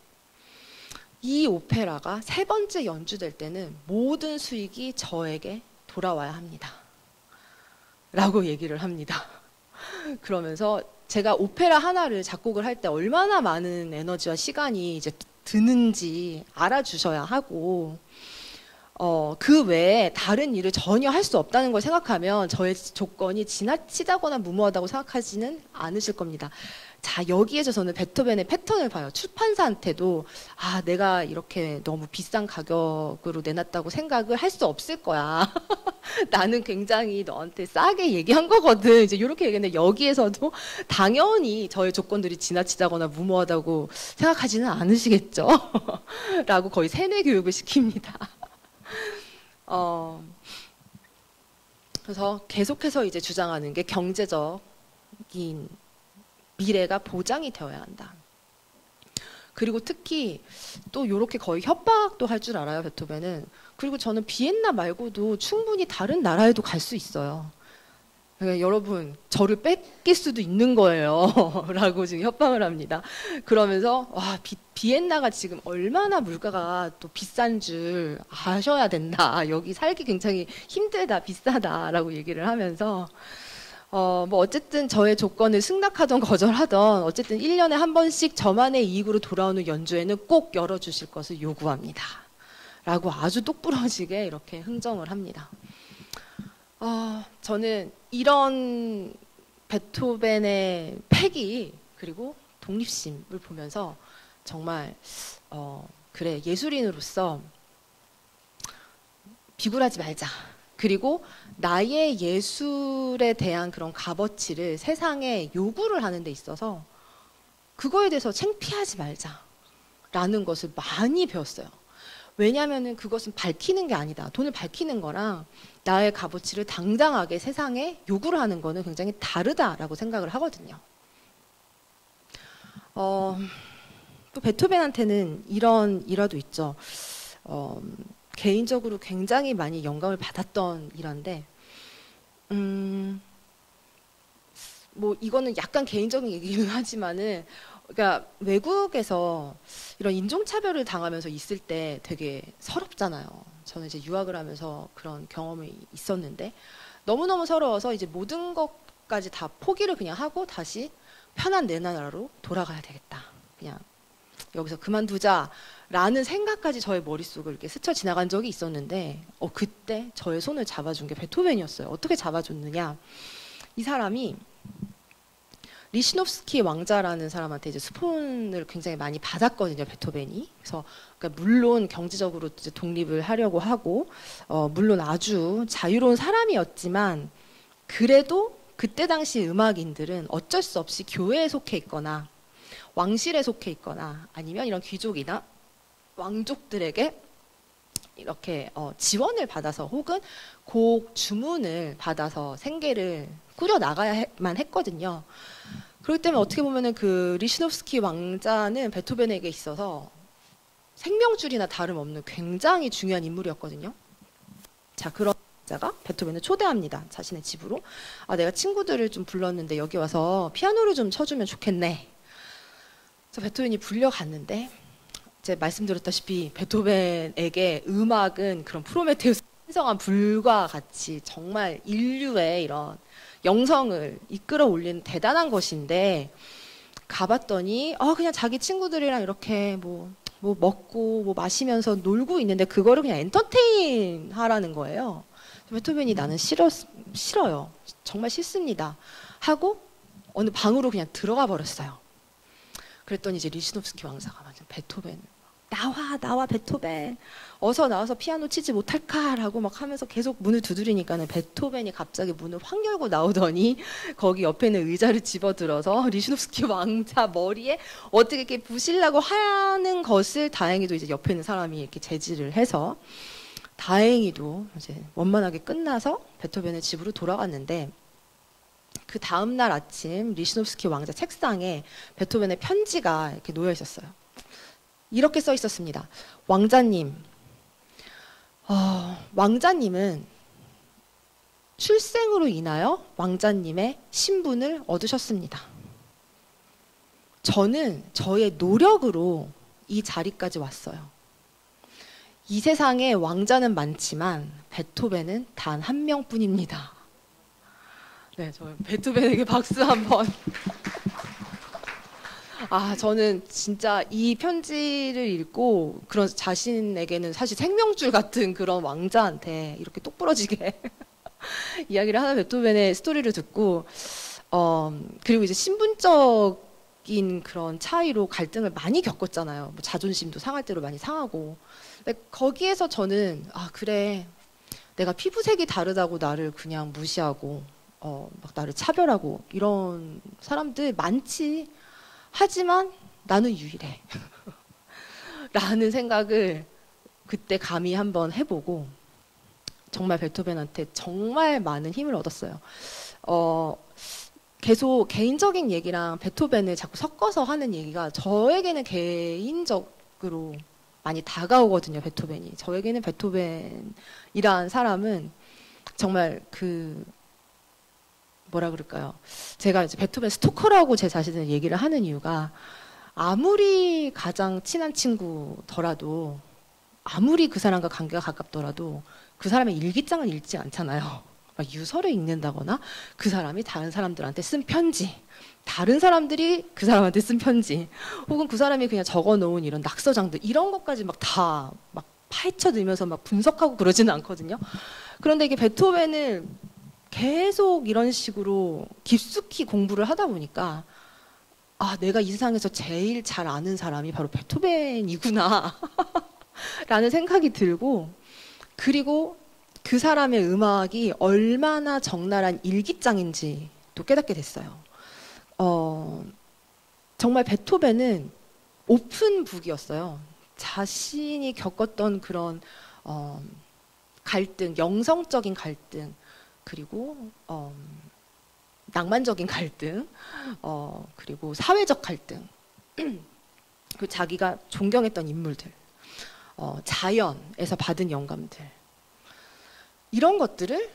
S2: 이 오페라가 세 번째 연주될 때는 모든 수익이 저에게 돌아와야 합니다. 라고 얘기를 합니다. 그러면서 제가 오페라 하나를 작곡을 할 때 얼마나 많은 에너지와 시간이 이제 드는지 알아주셔야 하고, 그 외에 다른 일을 전혀 할 수 없다는 걸 생각하면 저의 조건이 지나치다거나 무모하다고 생각하지는 않으실 겁니다. 자, 여기에서 저는 베토벤의 패턴을 봐요. 출판사한테도 내가 이렇게 너무 비싼 가격으로 내놨다고 생각을 할 수 없을 거야. 나는 굉장히 너한테 싸게 얘기한 거거든. 이제 이렇게 얘기했는데 여기에서도 당연히 저의 조건들이 지나치다거나 무모하다고 생각하지는 않으시겠죠. 라고 거의 세뇌 교육을 시킵니다. 그래서 계속해서 이제 주장하는 게 경제적인 미래가 보장이 되어야 한다. 그리고 특히 또 이렇게 거의 협박도 할 줄 알아요, 베토벤은. 그리고 저는 비엔나 말고도 충분히 다른 나라에도 갈 수 있어요. 그러니까 여러분, 저를 뺏길 수도 있는 거예요. 라고 지금 협박을 합니다. 그러면서 비엔나가 지금 얼마나 물가가 또 비싼 줄 아셔야 된다. 여기 살기 굉장히 힘들다, 비싸다라고 얘기를 하면서 뭐 어쨌든 저의 조건을 승낙하던 거절하던 어쨌든 1년에 한 번씩 저만의 이익으로 돌아오는 연주회는 꼭 열어주실 것을 요구합니다. 라고 아주 똑부러지게 이렇게 흥정을 합니다. 저는 이런 베토벤의 패기 그리고 독립심을 보면서 정말 그래, 예술인으로서 비굴하지 말자. 그리고 나의 예술에 대한 그런 값어치를 세상에 요구를 하는 데 있어서 그거에 대해서 창피하지 말자라는 것을 많이 배웠어요. 왜냐하면 그것은 밝히는 게 아니다. 돈을 밝히는 거랑 나의 값어치를 당당하게 세상에 요구를 하는 거는 굉장히 다르다라고 생각을 하거든요. 또 베토벤한테는 이런 일화도 있죠. 개인적으로 굉장히 많이 영감을 받았던 일화인데 뭐 이거는 약간 개인적인 얘기긴 하지만은 그러니까 외국에서 이런 인종차별을 당하면서 있을 때 되게 서럽잖아요. 저는 이제 유학을 하면서 그런 경험이 있었는데 너무너무 서러워서 이제 모든 것까지 다 포기를 그냥 하고 다시 편한 내 나라로 돌아가야 되겠다. 그냥 여기서 그만두자라는 생각까지 저의 머릿속을 이렇게 스쳐 지나간 적이 있었는데 그때 저의 손을 잡아준 게 베토벤이었어요. 어떻게 잡아줬느냐. 이 사람이 리시노프스키 왕자라는 사람한테 이제 스폰을 굉장히 많이 받았거든요, 베토벤이. 그래서 그러니까 물론 경제적으로 이제 독립을 하려고 하고, 물론 아주 자유로운 사람이었지만, 그래도 그때 당시 음악인들은 어쩔 수 없이 교회에 속해 있거나, 왕실에 속해 있거나, 아니면 이런 귀족이나 왕족들에게 이렇게 지원을 받아서 혹은 곡 주문을 받아서 생계를 꾸려 나가야만 했거든요. 그렇기 때문에 어떻게 보면은 그 리시노프스키 왕자는 베토벤에게 있어서 생명줄이나 다름없는 굉장히 중요한 인물이었거든요. 자, 그런 왕자가 베토벤을 초대합니다. 자신의 집으로. 내가 친구들을 좀 불렀는데 여기 와서 피아노를 좀 쳐주면 좋겠네. 그래서 베토벤이 불려갔는데 이제 말씀드렸다시피 베토벤에게 음악은 그런 프로메테우스 신성한 불과 같이 정말 인류의 이런 영성을 이끌어 올리는 대단한 것인데 가봤더니 그냥 자기 친구들이랑 이렇게 뭐 먹고 뭐 마시면서 놀고 있는데 그거를 그냥 엔터테인 하라는 거예요. 베토벤이 나는 싫어요. 정말 싫습니다. 하고 어느 방으로 그냥 들어가 버렸어요. 그랬더니 이제 리시노프스키 왕자가 완전 베토벤 나와 베토벤 어서 나와서 피아노 치지 못할까라고 막 하면서 계속 문을 두드리니까는 베토벤이 갑자기 문을 확 열고 나오더니 거기 옆에 있는 의자를 집어들어서 리시노프스키 왕자 머리에 어떻게 이렇게 부시려고 하는 것을 다행히도 이제 옆에 있는 사람이 이렇게 제지를 해서 다행히도 이제 원만하게 끝나서 베토벤의 집으로 돌아갔는데 그 다음 날 아침 리시노프스키 왕자 책상에 베토벤의 편지가 이렇게 놓여 있었어요. 이렇게 써 있었습니다. 왕자님, 왕자님은 출생으로 인하여 왕자님의 신분을 얻으셨습니다. 저는 저의 노력으로 이 자리까지 왔어요. 이 세상에 왕자는 많지만 베토벤은 단 한 명뿐입니다. 네, 저 베토벤에게 박수 한번. 저는 진짜 이 편지를 읽고 그런 자신에게는 사실 생명줄 같은 그런 왕자한테 이렇게 똑부러지게 이야기를 하는 베토벤의 스토리를 듣고, 그리고 이제 신분적인 그런 차이로 갈등을 많이 겪었잖아요. 뭐 자존심도 상할 대로 많이 상하고. 근데 거기에서 저는, 그래. 내가 피부색이 다르다고 나를 그냥 무시하고, 막 나를 차별하고, 이런 사람들 많지. 하지만 나는 유일해. 라는 생각을 그때 감히 한번 해보고, 정말 베토벤한테 정말 많은 힘을 얻었어요. 계속 개인적인 얘기랑 베토벤을 자꾸 섞어서 하는 얘기가 저에게는 개인적으로 많이 다가오거든요, 베토벤이. 저에게는 베토벤이란 사람은 정말 뭐라 그럴까요? 제가 이제 베토벤 스토커라고 제 자신을 얘기를 하는 이유가, 아무리 가장 친한 친구더라도, 아무리 그 사람과 관계가 가깝더라도 그 사람의 일기장을 읽지 않잖아요. 막 유서를 읽는다거나 그 사람이 다른 사람들한테 쓴 편지, 다른 사람들이 그 사람한테 쓴 편지, 혹은 그 사람이 그냥 적어놓은 이런 낙서장들, 이런 것까지 막 다 막 파헤쳐 들면서 막 분석하고 그러지는 않거든요. 그런데 이게 베토벤을 계속 이런 식으로 깊숙이 공부를 하다 보니까, 내가 이 세상에서 제일 잘 아는 사람이 바로 베토벤이구나 라는 생각이 들고, 그리고 그 사람의 음악이 얼마나 적나라한 일기장인지 또 깨닫게 됐어요. 정말 베토벤은 오픈북이었어요. 자신이 겪었던 그런 갈등, 영성적인 갈등, 그리고 낭만적인 갈등, 그리고 사회적 갈등, 그 자기가 존경했던 인물들, 자연에서 받은 영감들, 이런 것들을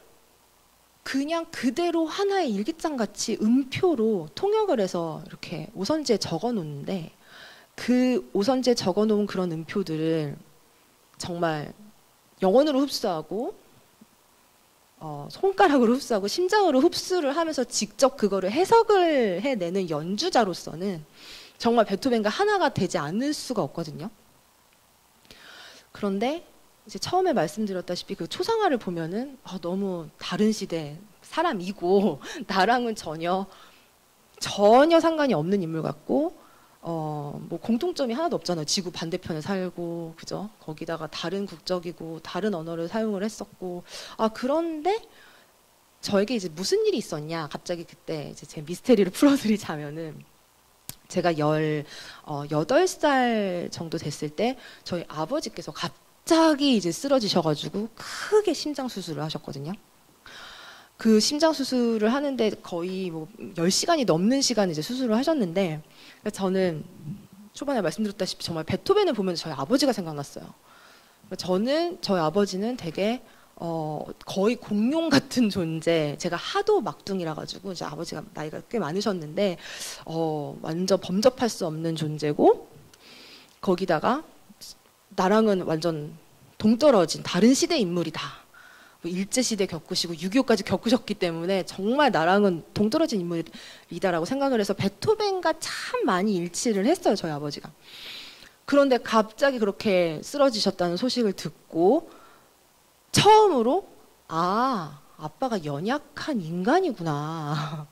S2: 그냥 그대로 하나의 일기장 같이 음표로 통역을 해서 이렇게 오선지에 적어 놓는데, 그 오선지에 적어 놓은 그런 음표들을 정말 영혼으로 흡수하고, 손가락으로 흡수하고, 심장으로 흡수를 하면서 직접 그거를 해석을 해내는 연주자로서는 정말 베토벤과 하나가 되지 않을 수가 없거든요. 그런데 이제 처음에 말씀드렸다시피 그 초상화를 보면은 너무 다른 시대 사람이고 나랑은 전혀 상관이 없는 인물 같고, 뭐 공통점이 하나도 없잖아요. 지구 반대편에 살고, 그죠? 거기다가 다른 국적이고 다른 언어를 사용을 했었고, 그런데 저에게 이제 무슨 일이 있었냐? 갑자기 그때 이제 제 미스테리를 풀어드리자면은, 제가 18살 정도 됐을 때 저희 아버지께서 갑자기 이제 쓰러지셔가지고 크게 심장 수술을 하셨거든요. 그 심장 수술을 하는데 거의 뭐 10시간이 넘는 시간 이제 수술을 하셨는데, 저는 초반에 말씀드렸다시피 정말 베토벤을 보면 저희 아버지가 생각났어요. 저희 아버지는 되게 거의 공룡 같은 존재, 제가 하도 막둥이라 가지고 이제 아버지가 나이가 꽤 많으셨는데 완전 범접할 수 없는 존재고, 거기다가 나랑은 완전 동떨어진 다른 시대 인물이다. 일제시대 겪으시고 6.25까지 겪으셨기 때문에 정말 나랑은 동떨어진 인물이다라고 생각을 해서 베토벤과 참 많이 일치를 했어요, 저희 아버지가. 그런데 갑자기 그렇게 쓰러지셨다는 소식을 듣고 처음으로 아빠가 연약한 인간이구나.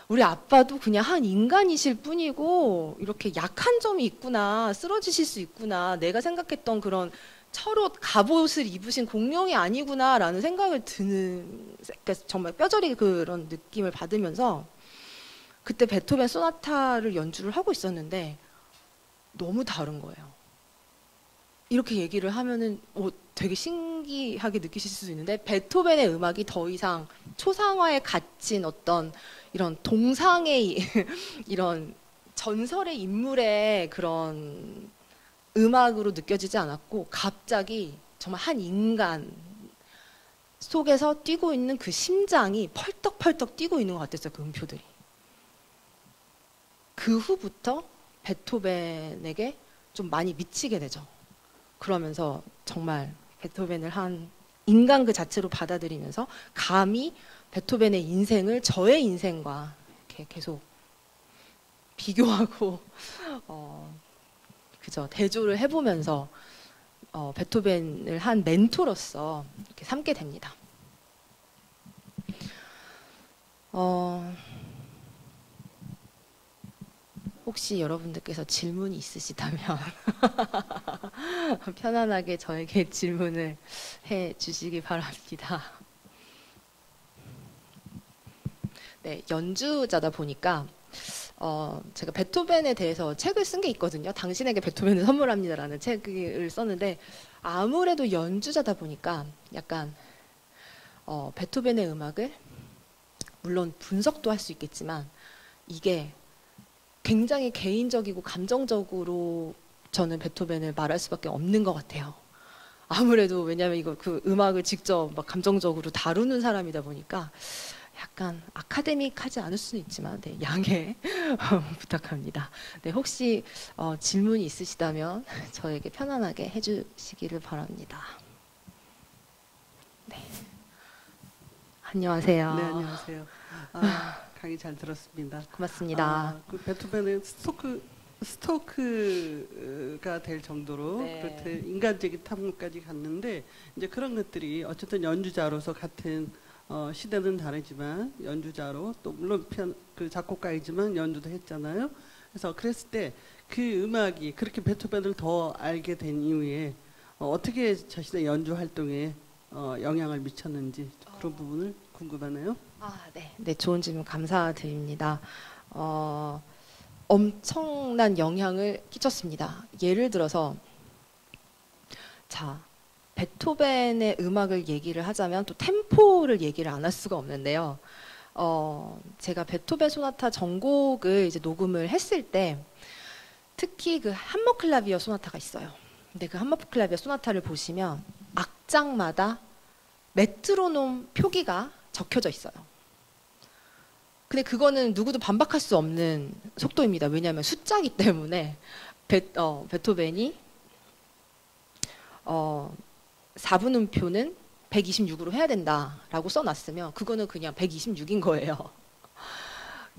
S2: 우리 아빠도 그냥 한 인간이실 뿐이고 이렇게 약한 점이 있구나, 쓰러지실 수 있구나, 내가 생각했던 그런 철옷, 갑옷을 입으신 공룡이 아니구나라는 생각을 드는, 그러니까 정말 뼈저리 그런 느낌을 받으면서 그때 베토벤 소나타를 연주를 하고 있었는데 너무 다른 거예요. 이렇게 얘기를 하면은 되게 신기하게 느끼실 수 있는데, 베토벤의 음악이 더 이상 초상화에 갇힌 어떤 이런 동상의 이런 전설의 인물의 그런 음악으로 느껴지지 않았고, 갑자기 정말 한 인간 속에서 뛰고 있는 그 심장이 펄떡펄떡 뛰고 있는 것 같았어요, 그 음표들이. 그 후부터 베토벤에게 좀 많이 미치게 되죠. 그러면서 정말 베토벤을 한 인간 그 자체로 받아들이면서 감히 베토벤의 인생을 저의 인생과 이렇게 계속 비교하고 그저 대조를 해보면서 베토벤을 한 멘토로서 이렇게 삼게 됩니다. 혹시 여러분들께서 질문이 있으시다면 편안하게 저에게 질문을 해 주시기 바랍니다. 네, 연주자다 보니까 제가 베토벤에 대해서 책을 쓴 게 있거든요. 당신에게 베토벤을 선물합니다라는 책을 썼는데 아무래도 연주자다 보니까 약간 베토벤의 음악을 물론 분석도 할 수 있겠지만 이게 굉장히 개인적이고 감정적으로 저는 베토벤을 말할 수밖에 없는 것 같아요. 아무래도 왜냐하면 이거 그 음악을 직접 막 감정적으로 다루는 사람이다 보니까 약간 아카데믹하지 않을 수는 있지만 네, 양해 부탁합니다. 네, 혹시 질문이 있으시다면 저에게 편안하게 해주시기를 바랍니다. 네. 안녕하세요.
S3: 네, 안녕하세요. 강의 잘 들었습니다.
S2: 고맙습니다.
S3: 그 베토벤은 스토크가 될 정도로
S2: 네.
S3: 그렇게 인간적인 탐구까지 갔는데 이제 그런 것들이 어쨌든 연주자로서 같은 시대는 다르지만 연주자로 또 물론 그 작곡가이지만 연주도 했잖아요. 그래서 그랬을 때 그 음악이 그렇게 베토벤을 더 알게 된 이후에 어떻게 자신의 연주 활동에 영향을 미쳤는지 그런 부분을 궁금하네요.
S2: 네. 네, 좋은 질문 감사드립니다. 엄청난 영향을 끼쳤습니다. 예를 들어서 자, 베토벤의 음악을 얘기를 하자면 또 템포를 얘기를 안 할 수가 없는데요. 제가 베토벤 소나타 전곡을 이제 녹음을 했을 때 특히 그 함머클라비어 소나타가 있어요. 근데 그 함머클라비어 소나타를 보시면 악장마다 메트로놈 표기가 적혀져 있어요. 근데 그거는 누구도 반박할 수 없는 속도입니다. 왜냐하면 숫자이기 때문에 베토벤이 4분음표는 126으로 해야 된다라고 써놨으면 그거는 그냥 126인 거예요.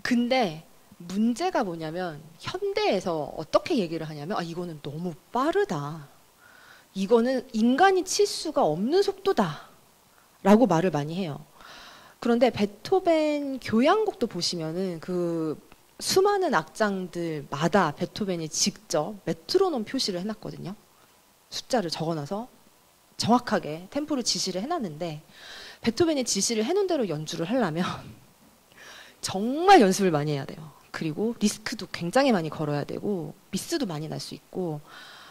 S2: 근데 문제가 뭐냐면 현대에서 어떻게 얘기를 하냐면 이거는 너무 빠르다. 이거는 인간이 칠 수가 없는 속도다. 라고 말을 많이 해요. 그런데 베토벤 교향곡도 보시면은 그 수많은 악장들마다 베토벤이 직접 메트로놈 표시를 해놨거든요. 숫자를 적어놔서 정확하게 템포를 지시를 해놨는데 베토벤이 지시를 해놓은 대로 연주를 하려면 정말 연습을 많이 해야 돼요. 그리고 리스크도 굉장히 많이 걸어야 되고 미스도 많이 날 수 있고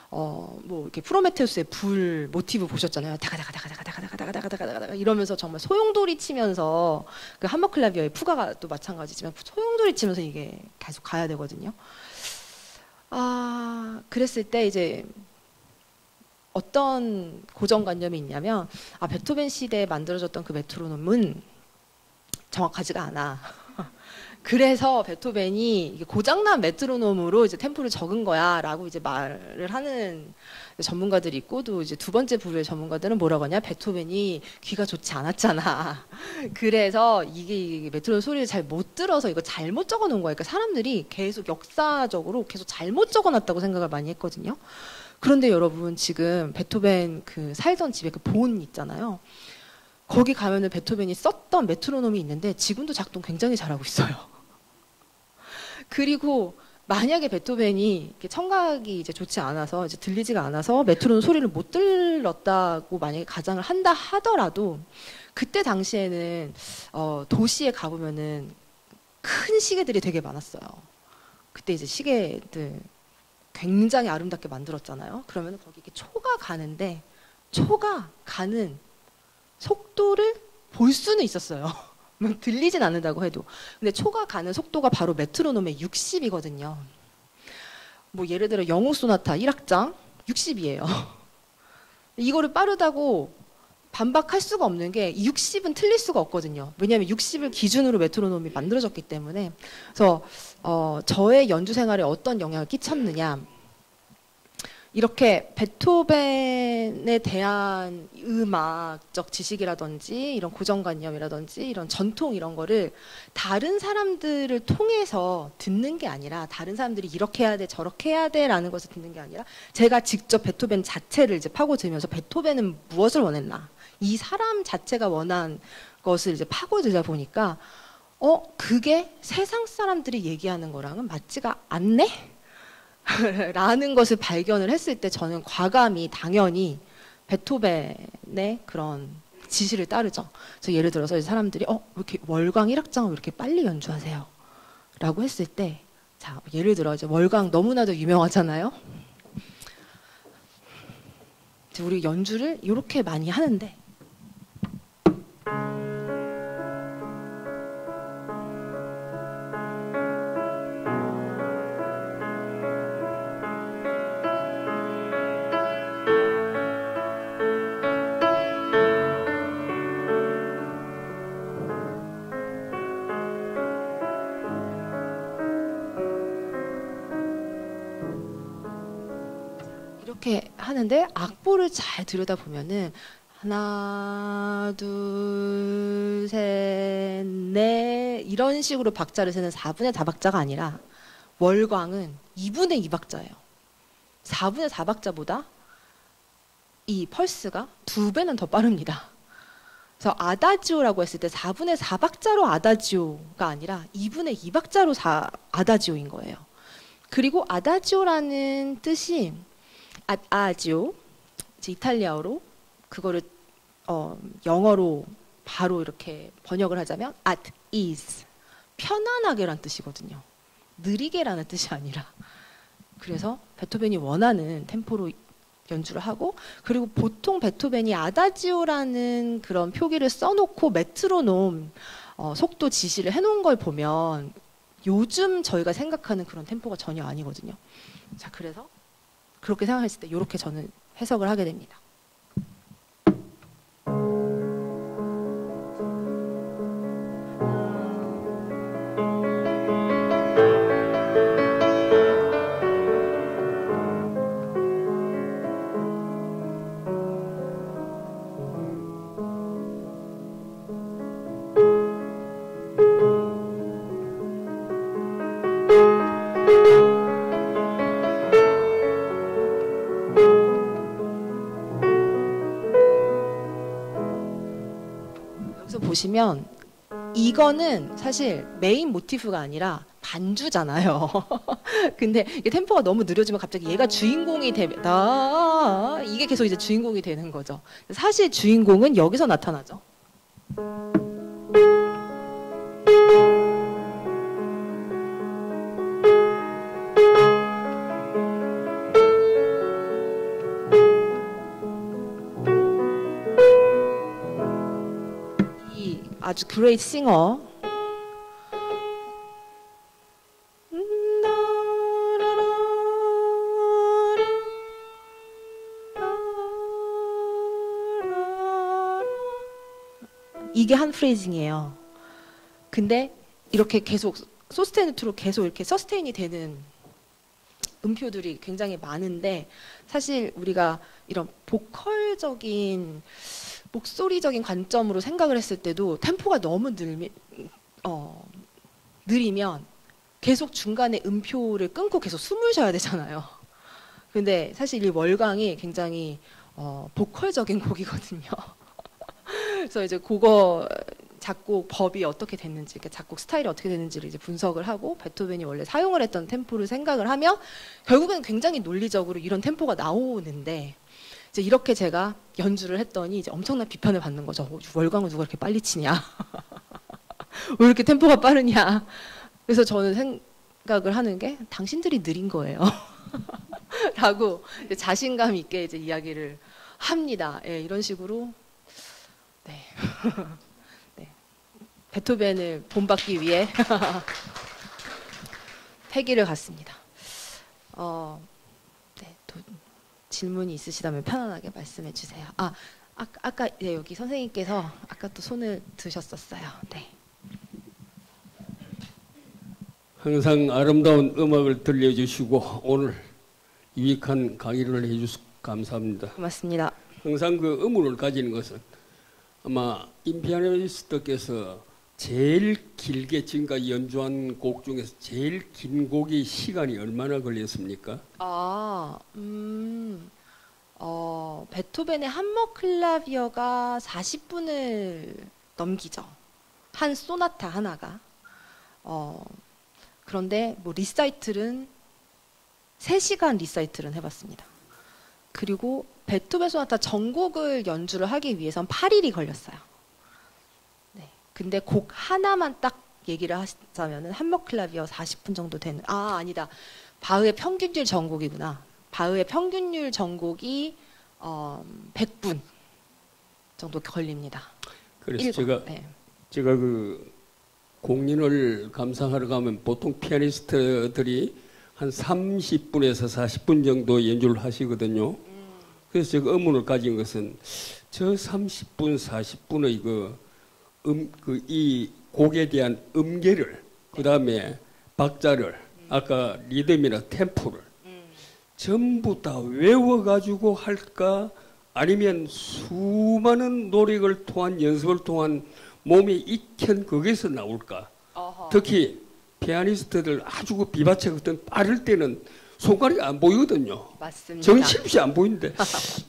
S2: 뭐 이렇게 프로메테우스의 불 모티브 보셨잖아요. 다가다가다가다가다가다가다가다가다가 이러면서 정말 소용돌이 치면서 그 함머클라비어의 푸가가 또 마찬가지지만 소용돌이 치면서 이게 계속 가야 되거든요. 그랬을 때 이제 어떤 고정관념이 있냐면 베토벤 시대에 만들어졌던 그 메트로놈은 정확하지가 않아. 그래서 베토벤이 고장난 메트로놈으로 이제 템포를 적은 거야라고 이제 말을 하는 전문가들이 있고 또 이제 두 번째 부류의 전문가들은 뭐라고 하냐 베토벤이 귀가 좋지 않았잖아. 그래서 이게 메트로놈 소리를 잘 못 들어서 이거 잘못 적어놓은 거야. 그러니까 사람들이 계속 역사적으로 계속 잘못 적어놨다고 생각을 많이 했거든요. 그런데 여러분 지금 베토벤 그 살던 집에 그 본 있잖아요. 거기 가면은 베토벤이 썼던 메트로놈이 있는데 지금도 작동 굉장히 잘하고 있어요. 그리고 만약에 베토벤이 청각이 이제 좋지 않아서 이제 들리지가 않아서 메트로놈 소리를 못 들었다고 만약에 가정을 한다 하더라도 그때 당시에는 도시에 가보면은 큰 시계들이 되게 많았어요. 그때 이제 시계들 굉장히 아름답게 만들었잖아요. 그러면 거기 이렇게 초가 가는데 초가 가는 속도를 볼 수는 있었어요. 들리진 않는다고 해도. 근데 초가 가는 속도가 바로 메트로놈의 60이거든요. 뭐 예를 들어 영호 소나타 1악장 60이에요. 이거를 빠르다고 반박할 수가 없는 게 60은 틀릴 수가 없거든요. 왜냐하면 60을 기준으로 메트로놈이 만들어졌기 때문에. 그래서 저의 연주 생활에 어떤 영향을 끼쳤느냐. 이렇게 베토벤에 대한 음악적 지식이라든지 이런 고정관념이라든지 이런 전통 이런 거를 다른 사람들을 통해서 듣는 게 아니라 다른 사람들이 이렇게 해야 돼 저렇게 해야 돼라는 것을 듣는 게 아니라 제가 직접 베토벤 자체를 이제 파고들면서 베토벤은 무엇을 원했나 이 사람 자체가 원한 것을 이제 파고들다 보니까 그게 세상 사람들이 얘기하는 거랑은 맞지가 않네? 라는 것을 발견을 했을 때 저는 과감히 당연히 베토벤의 그런 지시를 따르죠. 그래서 예를 들어서 사람들이 왜 이렇게 월광 1악장을 왜 이렇게 빨리 연주하세요? 라고 했을 때 자, 예를 들어 이제 월광 너무나도 유명하잖아요. 우리 연주를 이렇게 많이 하는데 이렇게 하는데 악보를 잘 들여다보면은 하나 둘 셋 넷 이런 식으로 박자를 세는 4분의 4박자가 아니라 월광은 2분의 2박자예요. 4분의 4박자보다 이 펄스가 2배는 더 빠릅니다. 그래서 아다지오라고 했을 때 4분의 4박자로 아다지오가 아니라 2분의 2박자로 아다지오인 거예요. 그리고 아다지오라는 뜻이 아지오, 이탈리아어로 그거를 영어로 바로 이렇게 번역을 하자면 at ease, 편안하게란 뜻이거든요. 느리게라는 뜻이 아니라. 그래서 베토벤이 원하는 템포로 연주를 하고 그리고 보통 베토벤이 아다지오라는 그런 표기를 써놓고 메트로놈 속도 지시를 해놓은 걸 보면 요즘 저희가 생각하는 그런 템포가 전혀 아니거든요. 자, 그래서 그렇게 생각했을 때 이렇게 저는 해석을 하게 됩니다. 보시면 이거는 사실 메인 모티프가 아니라 반주잖아요. 근데 이게 템포가 너무 느려지면 갑자기 얘가 주인공이 되면 이게 계속 이제 주인공이 되는 거죠. 사실 주인공은 여기서 나타나죠. 아주 great singer 이게 한 프레이징이에요. 근데 이렇게 계속 소스테이트로 계속 이렇게 서스테인이 되는 음표들이 굉장히 많은데 사실 우리가 이런 보컬적인 목소리적인 관점으로 생각을 했을 때도 템포가 너무 느리면 계속 중간에 음표를 끊고 계속 숨을 쉬어야 되잖아요. 근데 사실 이 월광이 굉장히 보컬적인 곡이거든요. 그래서 이제 그거 작곡 법이 어떻게 됐는지, 작곡 스타일이 어떻게 됐는지를 이제 분석을 하고 베토벤이 원래 사용을 했던 템포를 생각을 하면 결국엔 굉장히 논리적으로 이런 템포가 나오는데 이제 이렇게 제가 연주를 했더니 이제 엄청난 비판을 받는 거죠. 월광을 누가 이렇게 빨리 치냐? 왜 이렇게 템포가 빠르냐? 그래서 저는 생각을 하는 게 당신들이 느린 거예요. 라고 이제 자신감 있게 이제 이야기를 합니다. 예, 이런 식으로 네. 네. 베토벤을 본받기 위해 패기를 갖습니다. 네, 질문이 있으시다면 편안하게 말씀해 주세요. 아까 네, 여기 선생님께서 아까 또 손을 드셨었어요. 네.
S4: 항상 아름다운 음악을 들려주시고 오늘 유익한 강의를 해주셔서 감사합니다.
S2: 고맙습니다.
S4: 항상 그 의문을 가지는 것은 아마 임피아니스트께서 제일 길게 지금까지 연주한 곡 중에서 제일 긴 곡이 시간이 얼마나 걸렸습니까?
S2: 베토벤의 함머클라비어가 40분을 넘기죠. 한 소나타 하나가. 그런데 뭐 리사이틀은 3시간 리사이틀은 해봤습니다. 그리고 베토벤 소나타 전곡을 연주를 하기 위해선 8일이 걸렸어요. 네. 근데 곡 하나만 딱 얘기를 하자면은 함머클라비어 40분 정도 되는. 아니다. 바흐의 평균율 전곡이구나. 바흐의 평균율 전곡이 100분 정도 걸립니다.
S4: 그래서
S2: 1번.
S4: 제가 그 공연을 감상하러 가면 보통 피아니스트들이 한 30분에서 40분 정도 연주를 하시거든요. 그래서 제가 의문을 가진 것은 저 30분, 40분의 이 곡에 대한 음계를, 그 다음에 박자를, 아까 리듬이나 템포를 전부 다 외워가지고 할까? 아니면 수많은 노력을 통한 연습을 통한 몸의 익힌 거기서 나올까? 특히 피아니스트들 아주 그 비바체 같은 빠를 때는 손가락이 안 보이거든요.
S2: 맞습니다.
S4: 정신없이 안 보이는데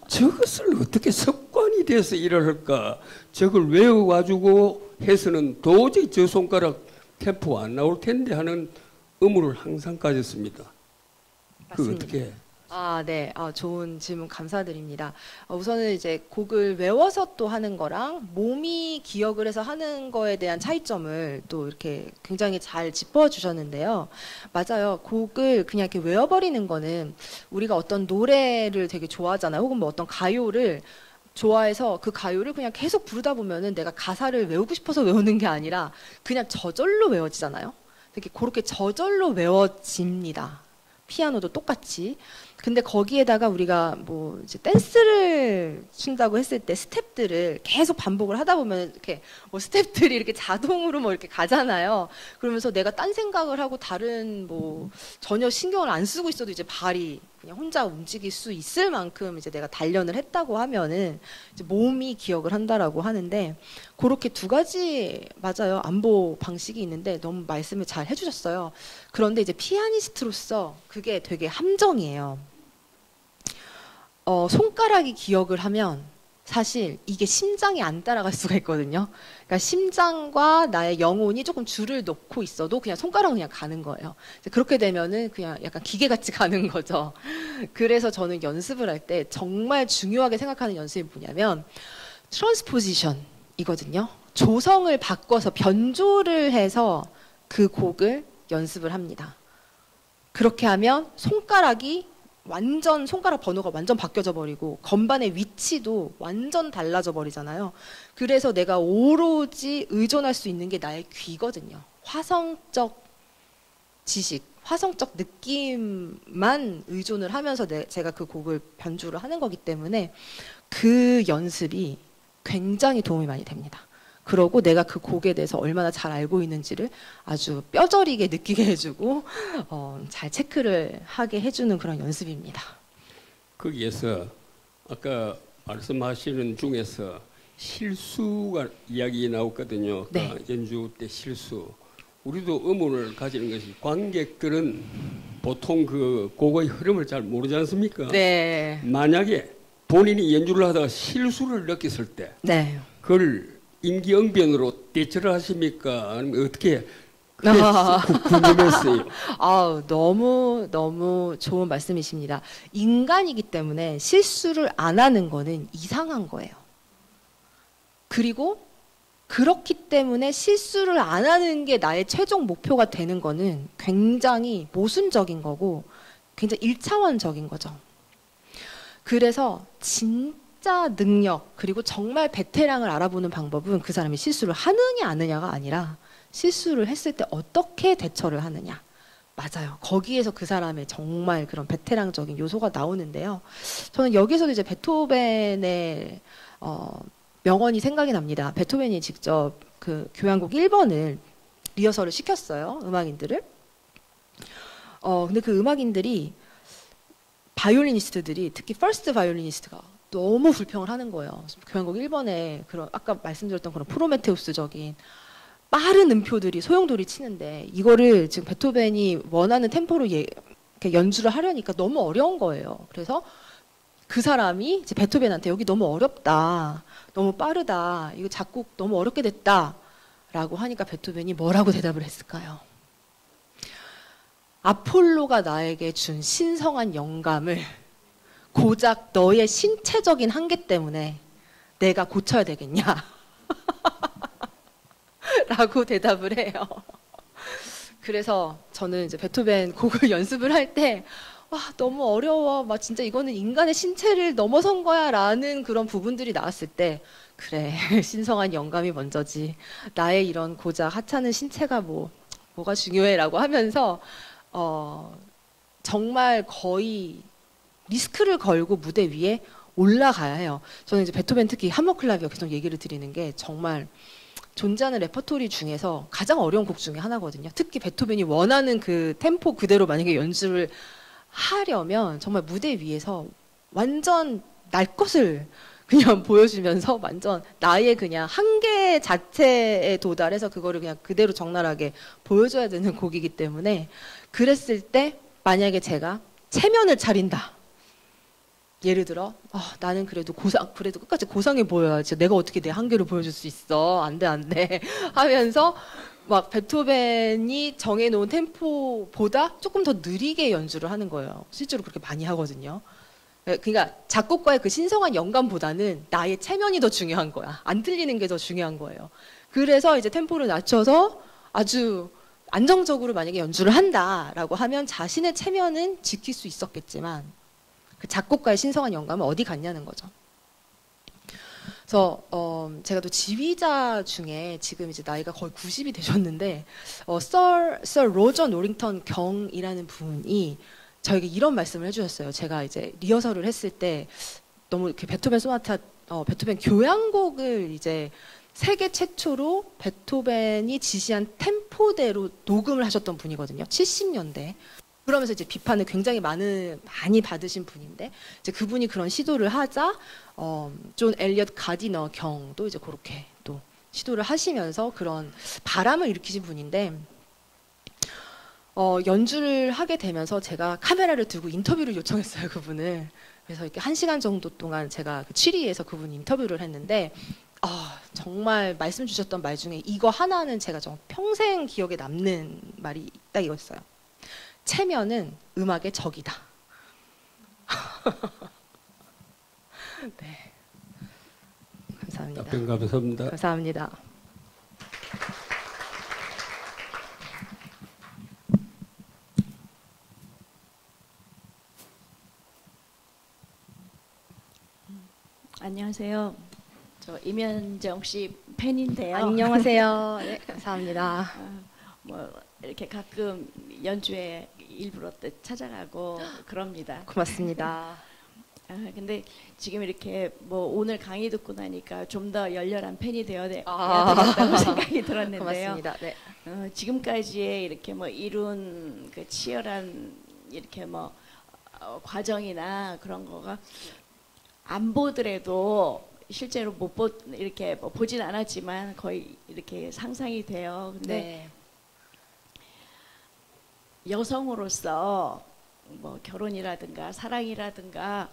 S4: 저것을 어떻게 습관이 돼서 일을 할까? 저걸 외워가지고 해서는 도저히 저 손가락 템포 안 나올 텐데 하는 의문을 항상 가졌습니다. 그 어떻게?
S2: 네. 좋은 질문 감사드립니다. 우선은 이제 곡을 외워서 또 하는 거랑 몸이 기억을 해서 하는 거에 대한 차이점을 또 이렇게 굉장히 잘 짚어주셨는데요. 맞아요. 곡을 그냥 이렇게 외워버리는 거는 우리가 어떤 노래를 되게 좋아하잖아요. 혹은 뭐 어떤 가요를 좋아해서 그 가요를 그냥 계속 부르다 보면은 내가 가사를 외우고 싶어서 외우는 게 아니라 그냥 저절로 외워지잖아요. 되게 그렇게 저절로 외워집니다. 피아노도 똑같이. 근데 거기에다가 우리가 뭐 이제 댄스를 춘다고 했을 때 스텝들을 계속 반복을 하다 보면 이렇게 뭐 스텝들이 이렇게 자동으로 뭐 이렇게 가잖아요. 그러면서 내가 딴 생각을 하고 다른 뭐 전혀 신경을 안 쓰고 있어도 이제 발이 그냥 혼자 움직일 수 있을 만큼 이제 내가 단련을 했다고 하면은 이제 몸이 기억을 한다라고 하는데 그렇게 두 가지 맞아요. 안보 방식이 있는데 너무 말씀을 잘 해주셨어요. 그런데 이제 피아니스트로서 그게 되게 함정이에요. 손가락이 기억을 하면 사실 이게 심장이 안 따라갈 수가 있거든요. 그러니까 심장과 나의 영혼이 조금 줄을 놓고 있어도 그냥 손가락은 그냥 가는 거예요. 그렇게 되면은 그냥 약간 기계같이 가는 거죠. 그래서 저는 연습을 할 때 정말 중요하게 생각하는 연습이 뭐냐면 트랜스포지션이거든요. 조성을 바꿔서 변조를 해서 그 곡을 연습을 합니다. 그렇게 하면 손가락 번호가 완전 바뀌어져 버리고 건반의 위치도 완전 달라져 버리잖아요. 그래서 내가 오로지 의존할 수 있는 게 나의 귀거든요. 화성적 지식, 화성적 느낌만 의존을 하면서 제가 그 곡을 변주를 하는 거기 때문에 그 연습이 굉장히 도움이 많이 됩니다. 그러고 내가 그 곡에 대해서 얼마나 잘 알고 있는지를 아주 뼈저리게 느끼게 해주고 잘 체크를 하게 해주는 그런 연습입니다.
S4: 거기에서 아까 말씀하시는 중에서 실수가 이야기 나왔거든요.
S2: 네.
S4: 그러니까 연주 때 실수. 우리도 의문을 가지는 것이 관객들은 보통 그 곡의 흐름을 잘 모르지 않습니까?
S2: 네.
S4: 만약에 본인이 연주를 하다가 실수를 느꼈을 때
S2: 네.
S4: 그걸 임기응변으로 대처를 하십니까? 아니면 어떻게? 궁금했어요.
S2: 너무 좋은 말씀이십니다. 인간이기 때문에 실수를 안 하는 거는 이상한 거예요. 그리고 그렇기 때문에 실수를 안 하는 게 나의 최종 목표가 되는 거는 굉장히 모순적인 거고 굉장히 1차원적인 거죠. 그래서 진짜 능력 그리고 정말 베테랑을 알아보는 방법은 그 사람이 실수를 하느냐 안 하느냐가 아니라 실수를 했을 때 어떻게 대처를 하느냐. 맞아요. 거기에서 그 사람의 정말 그런 베테랑적인 요소가 나오는데요. 저는 여기서도 이제 베토벤의 명언이 생각이 납니다. 베토벤이 직접 그 교향곡 1번을 리허설을 시켰어요. 음악인들을. 근데 그 음악인들이 바이올리니스트들이 특히 퍼스트 바이올리니스트가 너무 불평을 하는 거예요. 교향곡 1번에 그런 아까 말씀드렸던 그런 프로메테우스적인 빠른 음표들이 소용돌이 치는데 이거를 지금 베토벤이 원하는 템포로 이렇게 연주를 하려니까 너무 어려운 거예요. 그래서 그 사람이 이제 베토벤한테 여기 너무 어렵다, 너무 빠르다, 이거 작곡 너무 어렵게 됐다라고 하니까 베토벤이 뭐라고 대답을 했을까요? 아폴로가 나에게 준 신성한 영감을 고작 너의 신체적인 한계 때문에 내가 고쳐야 되겠냐? 라고 대답을 해요. 그래서 저는 이제 베토벤 곡을 연습을 할 때 와, 너무 어려워. 막 진짜 이거는 인간의 신체를 넘어선 거야. 라는 그런 부분들이 나왔을 때 그래, 신성한 영감이 먼저지. 나의 이런 고작 하찮은 신체가 뭐가 중요해. 라고 하면서 정말 거의 리스크를 걸고 무대 위에 올라가야 해요. 저는 이제 베토벤 특히 함머클라비어 계속 얘기를 드리는 게 정말 존재하는 레퍼토리 중에서 가장 어려운 곡 중에 하나거든요. 특히 베토벤이 원하는 그 템포 그대로 만약에 연주를 하려면 정말 무대 위에서 완전 날 것을 그냥 보여주면서 완전 나의 그냥 한계 자체에 도달해서 그거를 그냥 그대로 적나라하게 보여줘야 되는 곡이기 때문에 그랬을 때 만약에 제가 체면을 차린다. 예를 들어 나는 그래도 끝까지 고상해 보여야지. 내가 어떻게 내 한계를 보여줄 수 있어. 안 돼 하면서 막 베토벤이 정해놓은 템포보다 조금 더 느리게 연주를 하는 거예요. 실제로 그렇게 많이 하거든요. 그러니까 작곡가의 그 신성한 영감보다는 나의 체면이 더 중요한 거야. 안 들리는 게 더 중요한 거예요. 그래서 이제 템포를 낮춰서 아주 안정적으로 만약에 연주를 한다라고 하면 자신의 체면은 지킬 수 있었겠지만 그 작곡가의 신성한 영감은 어디 갔냐는 거죠. 그래서 제가 또 지휘자 중에 지금 이제 나이가 거의 90이 되셨는데 서 로저 노링턴 경이라는 분이 저에게 이런 말씀을 해주셨어요. 제가 이제 리허설을 했을 때 너무 이렇게 베토벤 소나타, 베토벤 교향곡을 이제 세계 최초로 베토벤이 지시한 tempo대로 녹음을 하셨던 분이거든요. 70년대. 그러면서 이제 비판을 굉장히 많이 받으신 분인데 이제 그분이 그런 시도를 하자 존 엘리엇 가디너 경도 이제 그렇게 또 시도를 하시면서 그런 바람을 일으키신 분인데 연주를 하게 되면서 제가 카메라를 들고 인터뷰를 요청했어요, 그분을. 그래서 이렇게 1시간 정도 동안 제가 그 취리에서 그분 인터뷰를 했는데 정말 말씀 주셨던 말 중에 이거 하나는 제가 좀 평생 기억에 남는 말이 딱 이거였어요. 체면은 음악의 적이다. 네. 감사합니다.
S4: 답변 감사합니다.
S2: 감사합니다.
S5: 안녕하세요. 저 임현정 씨 팬인데요.
S2: 안녕하세요. 네, 감사합니다.
S5: 뭐 이렇게 가끔 연주회 일부러 또 찾아가고 그럽니다.
S2: 고맙습니다.
S5: 근데 지금 이렇게 뭐 오늘 강의 듣고 나니까 좀 더 열렬한 팬이 되어야 되겠다고 생각이 들었는데요.
S2: 고맙습니다. 네.
S5: 지금까지의 이렇게 뭐 이룬 그 치열한 이렇게 뭐 과정이나 그런 거가 안 보더라도 실제로 이렇게 뭐 보진 않았지만 거의 이렇게 상상이 돼요. 근데
S2: 네.
S5: 여성으로서 뭐 결혼이라든가 사랑이라든가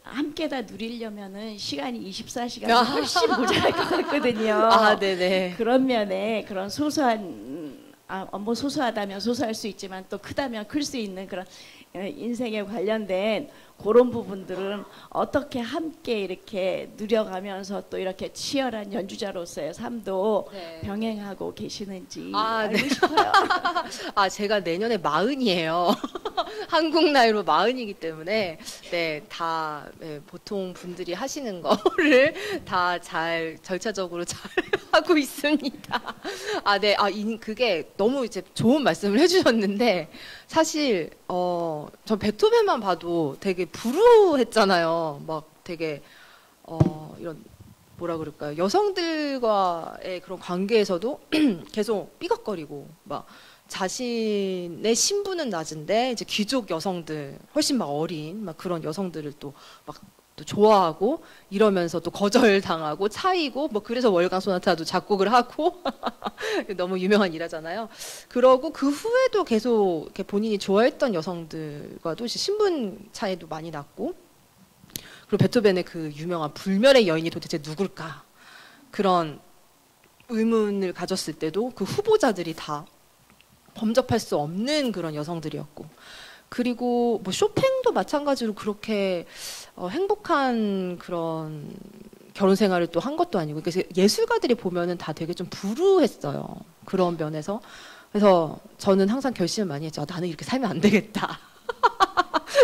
S5: 함께 다 누리려면은 시간이 24시간 훨씬 모자랄 것 같거든요.
S2: 네네.
S5: 그런 면에 그런 소소한 뭐 소소하다면 소소할 수 있지만 또 크다면 클 수 있는 그런 인생에 관련된 그런 부분들은 어떻게 함께 이렇게 누려가면서 또 이렇게 치열한 연주자로서의 삶도
S2: 네.
S5: 병행하고 계시는지
S2: 네.
S5: 알고 싶어요.
S2: 제가 내년에 40이에요. 한국 나이로 40이기 때문에 다 보통 분들이 하시는 거를 다 잘 절차적으로 잘 하고 있습니다. 네. 그게 너무 이제 좋은 말씀을 해주셨는데 사실 저 베토벤만 봐도 되게 불우했잖아요. 막 되게 이런 뭐라 그럴까요? 여성들과의 그런 관계에서도 계속 삐걱거리고 막 자신의 신분은 낮은데 이제 귀족 여성들 훨씬 막 어린 막 그런 여성들을 또 막 또 좋아하고 이러면서 또 거절당하고 차이고 뭐 그래서 월강 소나타도 작곡을 하고 너무 유명한 일화잖아요. 그러고 그 후에도 계속 이렇게 본인이 좋아했던 여성들과도 신분 차이도 많이 났고 그리고 베토벤의 그 유명한 불멸의 여인이 도대체 누굴까 그런 의문을 가졌을 때도 그 후보자들이 다 범접할 수 없는 그런 여성들이었고 그리고 뭐 쇼팽도 마찬가지로 그렇게 행복한 그런 결혼 생활을 또 한 것도 아니고 그래서 예술가들이 보면은 다 되게 좀 불우했어요. 그런 면에서 그래서 저는 항상 결심을 많이 했죠. 나는 이렇게 살면 안 되겠다.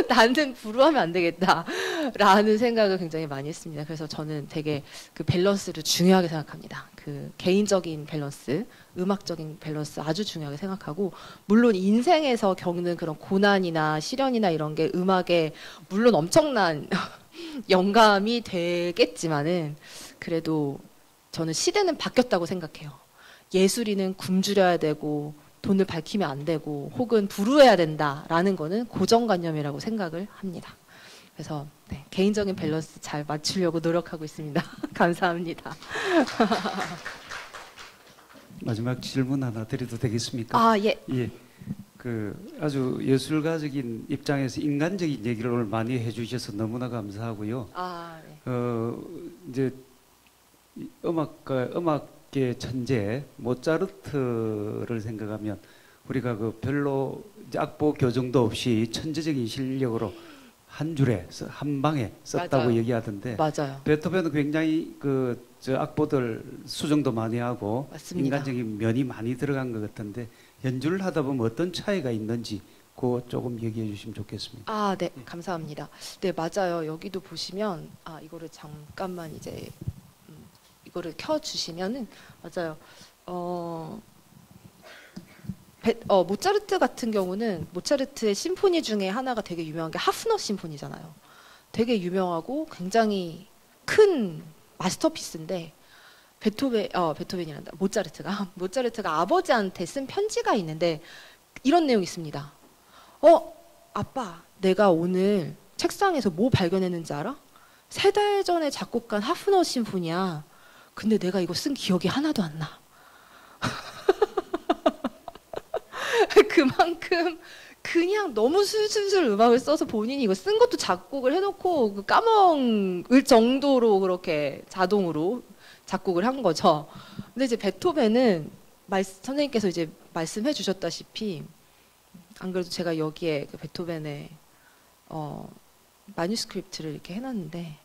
S2: 나는 불우하면 안 되겠다라는 생각을 굉장히 많이 했습니다. 그래서 저는 되게 그 밸런스를 중요하게 생각합니다. 그 개인적인 밸런스, 음악적인 밸런스 아주 중요하게 생각하고 물론 인생에서 겪는 그런 고난이나 시련이나 이런 게 음악에 물론 엄청난 영감이 되겠지만은 그래도 저는 시대는 바뀌었다고 생각해요. 예술인은 굶주려야 되고 돈을 밝히면 안 되고 혹은 불우해야 된다라는 거는 고정관념이라고 생각을 합니다. 그래서 네, 개인적인 밸런스 잘 맞추려고 노력하고 있습니다. 감사합니다.
S6: 마지막 질문 하나 드려도 되겠습니까?
S2: 아, 예.
S6: 예. 그 아주 예술가적인 입장에서 인간적인 얘기를 오늘 많이 해주셔서 너무나 감사하고요.
S2: 아, 네.
S6: 이제 음악계 천재 모차르트를 생각하면 우리가 그 별로 이제 악보 교정도 없이 천재적인 실력으로 한 줄에 한 방에 썼다고
S2: 맞아요.
S6: 얘기하던데
S2: 맞아요.
S6: 베토벤은 굉장히 저 악보들 수정도 많이 하고
S2: 맞습니다.
S6: 인간적인 면이 많이 들어간 것 같은데 연주를 하다 보면 어떤 차이가 있는지 그거 조금 얘기해 주시면 좋겠습니다.
S2: 아, 네, 감사합니다. 네, 맞아요. 여기도 보시면 이거를 잠깐만 이제 이거를 켜 주시면은 맞아요. 모차르트 같은 경우는 모차르트의 심포니 중에 하나가 되게 유명한 게 하프너 심포니잖아요. 되게 유명하고 굉장히 큰 마스터피스인데 베토벤이란다. 모차르트가 아버지한테 쓴 편지가 있는데 이런 내용이 있습니다. 아빠, 내가 오늘 책상에서 뭐 발견했는지 알아? 3달 전에 작곡한 하프너 심포니야. 근데 내가 이거 쓴 기억이 하나도 안 나. 그만큼 그냥 너무 술술술 음악을 써서 본인이 이거 쓴 것도 작곡을 해놓고 까먹을 정도로 그렇게 자동으로 작곡을 한 거죠. 근데 이제 베토벤은 선생님께서 이제 말씀해 주셨다시피 안 그래도 제가 여기에 그 베토벤의 마뉴스크립트를 이렇게 해놨는데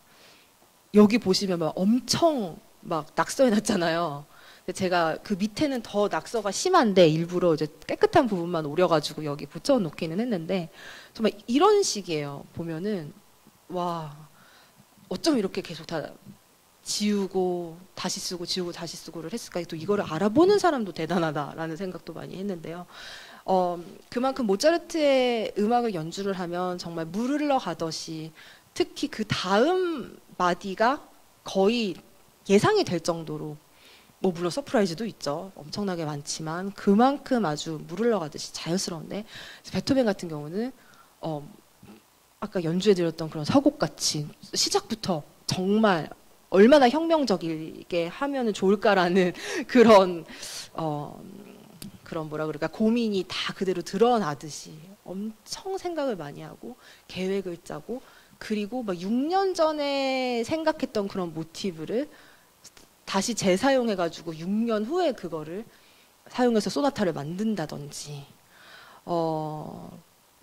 S2: 여기 보시면 막 엄청 막 낙서해놨잖아요. 근데 제가 그 밑에는 더 낙서가 심한데 일부러 이제 깨끗한 부분만 오려가지고 여기 붙여놓기는 했는데 정말 이런 식이에요. 보면은 와 어쩜 이렇게 계속 다 지우고 다시 쓰고 지우고 다시 쓰고를 했을까? 또 이거를 알아보는 사람도 대단하다라는 생각도 많이 했는데요. 그만큼 모차르트의 음악을 연주를 하면 정말 물 흘러가듯이 특히 그 다음 마디가 거의 예상이 될 정도로 뭐 물론 서프라이즈도 있죠. 엄청나게 많지만 그만큼 아주 물 흘러가듯이 자연스러운데 베토벤 같은 경우는 아까 연주해드렸던 그런 서곡같이 시작부터 정말 얼마나 혁명적이게 하면 좋을까라는 그런 뭐라 그럴까 고민이 다 그대로 드러나듯이 엄청 생각을 많이 하고 계획을 짜고 그리고 막 6년 전에 생각했던 그런 모티브를 다시 재사용해가지고 6년 후에 그거를 사용해서 소나타를 만든다든지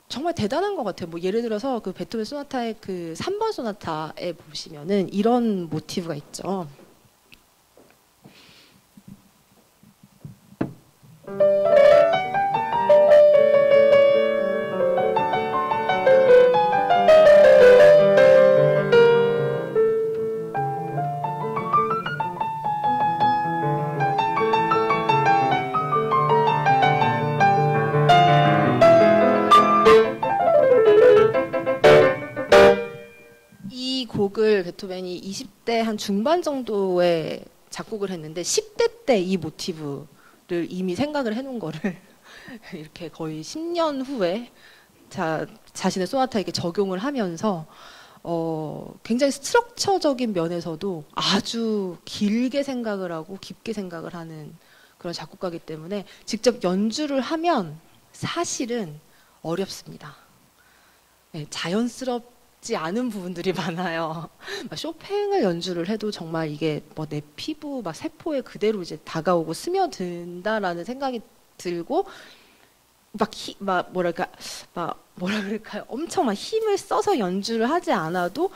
S2: 정말 대단한 것 같아요. 뭐 예를 들어서 그 베토벤 소나타의 그 3번 소나타에 보시면은 이런 모티브가 있죠. 이 곡을 베토벤이 20대 한 중반 정도에 작곡을 했는데 10대 때 이 모티브를 이미 생각을 해놓은 거를 이렇게 거의 10년 후에 자신의 소나타에게 적용을 하면서 굉장히 스트럭처적인 면에서도 아주 길게 생각을 하고 깊게 생각을 하는 그런 작곡가이기 때문에 직접 연주를 하면 사실은 어렵습니다. 네, 자연스럽지 않은 부분들이 많아요. 쇼팽을 연주를 해도 정말 이게 뭐 내 피부 막 세포에 그대로 이제 다가오고 스며든다라는 생각이 들고 뭐라 그럴까요? 엄청 막 힘을 써서 연주를 하지 않아도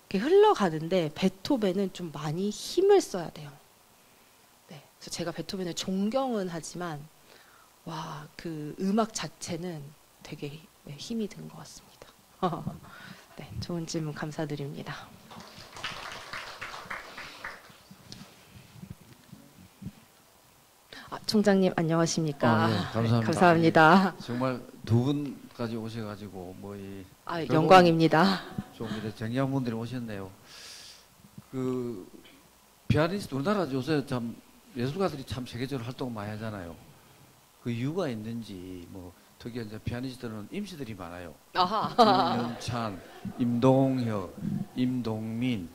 S2: 이렇게 흘러가는데 베토벤은 좀 많이 힘을 써야 돼요. 네, 그래서 제가 베토벤을 존경은 하지만 와, 그 음악 자체는 되게 힘이 든 것 같습니다. 네, 좋은 질문 감사드립니다. 총장님 안녕하십니까?
S7: 네, 감사합니다.
S2: 감사합니다.
S7: 정말 두 분까지 오셔가지고
S2: 영광입니다.
S7: 좀 이렇게 정리한 분들이 오셨네요. 그 피아니스트 우리나라 요새 참 예술가들이 참 세계적으로 활동을 많이 하잖아요. 그 이유가 있는지 뭐 특히 이제 피아니스트는 임시들이 많아요. 임현찬, 임동혁, 임동민,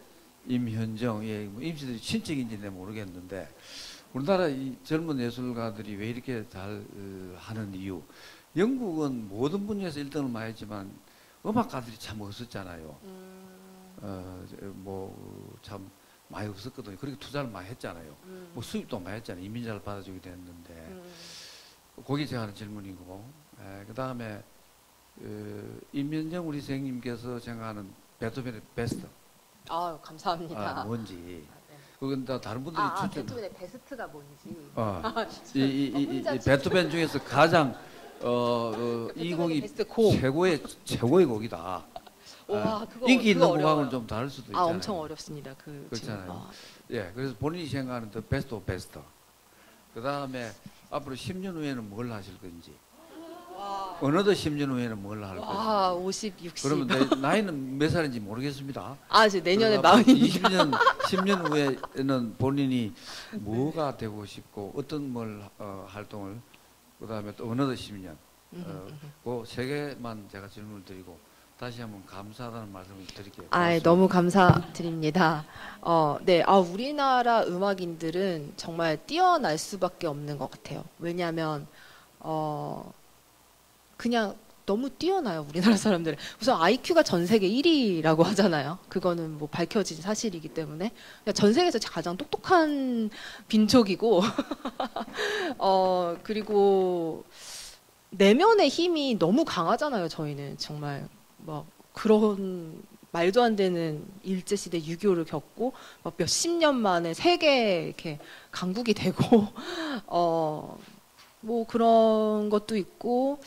S7: 임현정, 뭐 임시들이 친척인지 는 모르겠는데. 우리나라 이 젊은 예술가들이 왜 이렇게 잘 하는 이유. 영국은 모든 분야에서 1등을 많이 했지만 음악가들이 참 없었잖아요. 참 많이 없었거든요. 그렇게 투자를 많이 했잖아요. 뭐 수입도 많이 했잖아요. 이민자를 받아주게 됐는데. 거기 제가 하는 질문이고. 그 다음에 임현정 우리 선생님께서 생각하는 베토벤의 베스트.
S2: 감사합니다.
S7: 뭔지. 그건 다 다른 분들이
S2: 베토벤의 베스트가 뭔지.
S7: 이 베토벤 중에서 가장 이 곡이 최고의 곡이다. 인기 있는 곡하고는 좀 다를 수도 있잖아요.
S2: 엄청 어렵습니다.
S7: 그렇잖아요. 예, 그래서 본인이 생각하는 the best of best. 그 다음에 앞으로 10년 후에는 뭘 하실 건지. 어느덧 10년 후에는 뭘 할 건지.
S2: 50, 60.
S7: 그러면 나이는 몇 살인지 모르겠습니다.
S2: 이제 내년에 40입니다.
S7: 10년 후에는 본인이 뭐가 되고 싶고 어떤 활동을 그다음에 또 어느덧 10년 그 세 개만 제가 질문을 드리고 다시 한번 감사하다는 말씀을 드릴게요.
S2: 너무 감사드립니다. 네, 우리나라 음악인들은 정말 뛰어날 수밖에 없는 것 같아요. 왜냐하면 그냥 너무 뛰어나요, 우리나라 사람들은. 우선 IQ가 전 세계 1위라고 하잖아요. 그거는 뭐 밝혀진 사실이기 때문에. 전 세계에서 가장 똑똑한 민족이고, 그리고 내면의 힘이 너무 강하잖아요, 저희는. 정말 막 그런 말도 안 되는 일제시대 6.25를 겪고, 막 몇십 년 만에 세계 이렇게 강국이 되고, 뭐 그런 것도 있고,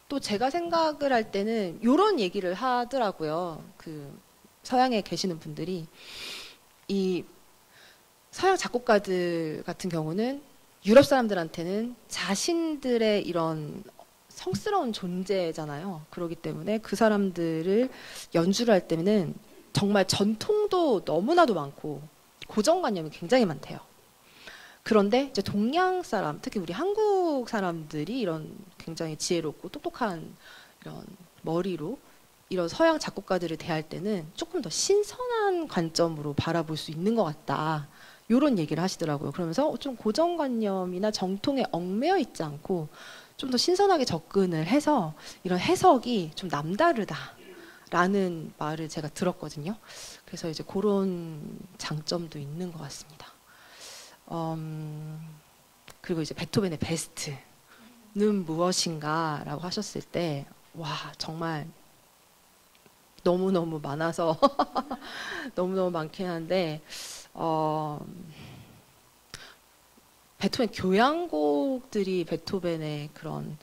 S2: 또 제가 생각을 할 때는 이런 얘기를 하더라고요. 그 서양에 계시는 분들이 이 서양 작곡가들 같은 경우는 유럽 사람들한테는 자신들의 이런 성스러운 존재잖아요. 그렇기 때문에 그 사람들을 연주를 할 때는 정말 전통도 너무나도 많고 고정관념이 굉장히 많대요. 그런데 이제 동양 사람, 특히 우리 한국 사람들이 이런 굉장히 지혜롭고 똑똑한 이런 머리로 이런 서양 작곡가들을 대할 때는 조금 더 신선한 관점으로 바라볼 수 있는 것 같다. 이런 얘기를 하시더라고요. 그러면서 좀 고정관념이나 정통에 얽매여 있지 않고 좀 더 신선하게 접근을 해서 이런 해석이 좀 남다르다라는 말을 제가 들었거든요. 그래서 이제 그런 장점도 있는 것 같습니다. 그리고 이제 베토벤의 베스트는 무엇인가라고 하셨을 때, 정말 너무너무 많아서 너무너무 많긴 한데, 베토벤 교향곡들이 베토벤의 그런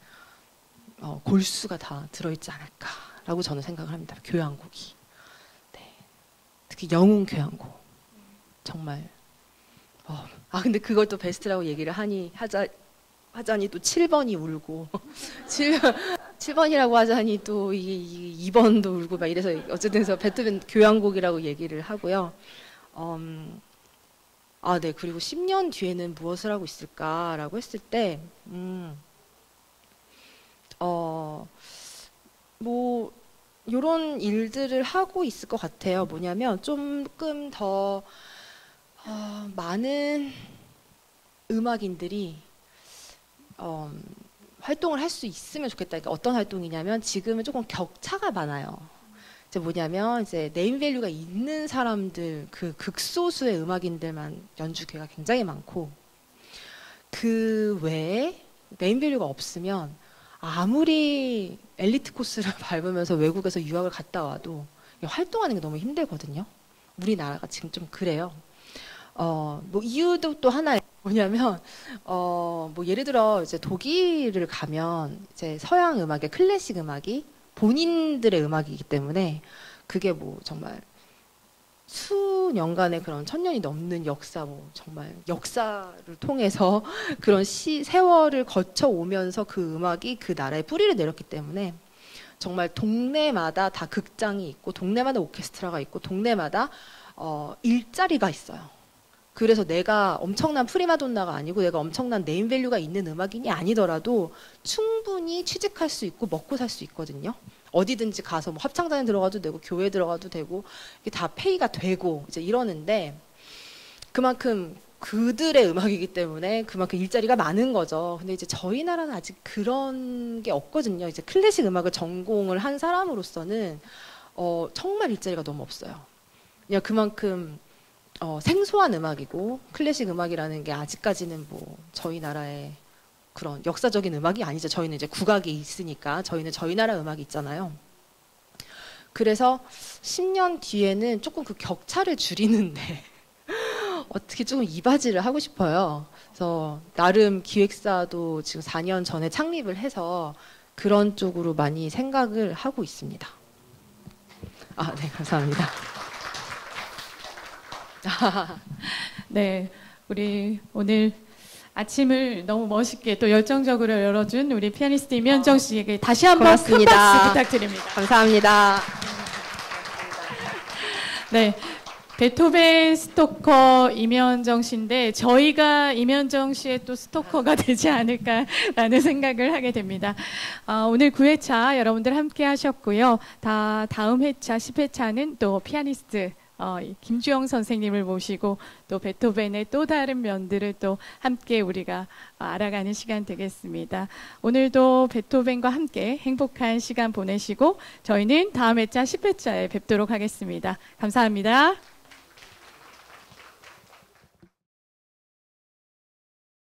S2: 골수가 다 들어있지 않을까라고 저는 생각을 합니다. 교향곡이. 네. 특히 영웅 교향곡. 정말. 근데 그걸 또 베스트라고 얘기를 하자니 또 7번이 울고 7번이라고 하자니 또 2번도 울고 막 이래서 어쨌든 그래서 베토벤 교향곡이라고 얘기를 하고요. 아, 네. 그리고 10년 뒤에는 무엇을 하고 있을까라고 했을 때, 뭐, 이런 일들을 하고 있을 것 같아요. 뭐냐면, 조금 더, 많은 음악인들이, 활동을 할 수 있으면 좋겠다. 그러니까 어떤 활동이냐면, 지금은 조금 격차가 많아요. 이제 뭐냐면 이제 네임밸류가 있는 사람들 그 극소수의 음악인들만 연주 기회가 굉장히 많고 그 외에 네임밸류가 없으면 아무리 엘리트 코스를 밟으면서 외국에서 유학을 갔다 와도 활동하는 게 너무 힘들거든요. 우리나라가 지금 좀 그래요. 뭐 이유도 또 하나 뭐냐면 뭐 예를 들어 이제 독일을 가면 이제 서양 음악의 클래식 음악이 본인들의 음악이기 때문에 그게 뭐 정말 수년간의 그런 1000년이 넘는 역사, 뭐 정말 역사를 통해서 그런 세월을 거쳐 오면서 그 음악이 그 나라에 뿌리를 내렸기 때문에 정말 동네마다 다 극장이 있고 동네마다 오케스트라가 있고 동네마다 일자리가 있어요. 그래서 내가 엄청난 프리마돈나가 아니고 내가 엄청난 네임밸류가 있는 음악인이 아니더라도 충분히 취직할 수 있고 먹고 살 수 있거든요. 어디든지 가서 뭐 합창단에 들어가도 되고 교회에 들어가도 되고 이게 다 페이가 되고 이제 이러는데 그만큼 그들의 음악이기 때문에 그만큼 일자리가 많은 거죠. 근데 이제 저희 나라는 아직 그런 게 없거든요. 이제 클래식 음악을 전공을 한 사람으로서는 정말 일자리가 너무 없어요. 그냥 그만큼 생소한 음악이고 클래식 음악이라는 게 아직까지는 뭐 저희 나라의 그런 역사적인 음악이 아니죠. 저희는 이제 국악이 있으니까 저희는 저희 나라 음악이 있잖아요. 그래서 10년 뒤에는 조금 그 격차를 줄이는데 어떻게 조금 이바지를 하고 싶어요. 그래서 나름 기획사도 지금 4년 전에 창립을 해서 그런 쪽으로 많이 생각을 하고 있습니다. 아, 네, 감사합니다.
S1: 네, 우리 오늘 아침을 너무 멋있게 또 열정적으로 열어준 우리 피아니스트 임현정 씨에게 다시 한번 큰 박수 부탁드립니다.
S2: 감사합니다.
S1: 네, 베토벤 스토커 임현정 씨인데 저희가 임현정 씨의 또 스토커가 되지 않을까라는 생각을 하게 됩니다. 오늘 9회차 여러분들 함께 하셨고요. 다음 회차 10회차는 또 피아니스트 김주영 선생님을 모시고 또 베토벤의 또 다른 면들을 또 함께 우리가 알아가는 시간 되겠습니다. 오늘도 베토벤과 함께 행복한 시간 보내시고 저희는 다음 회차 10회차에 뵙도록 하겠습니다. 감사합니다.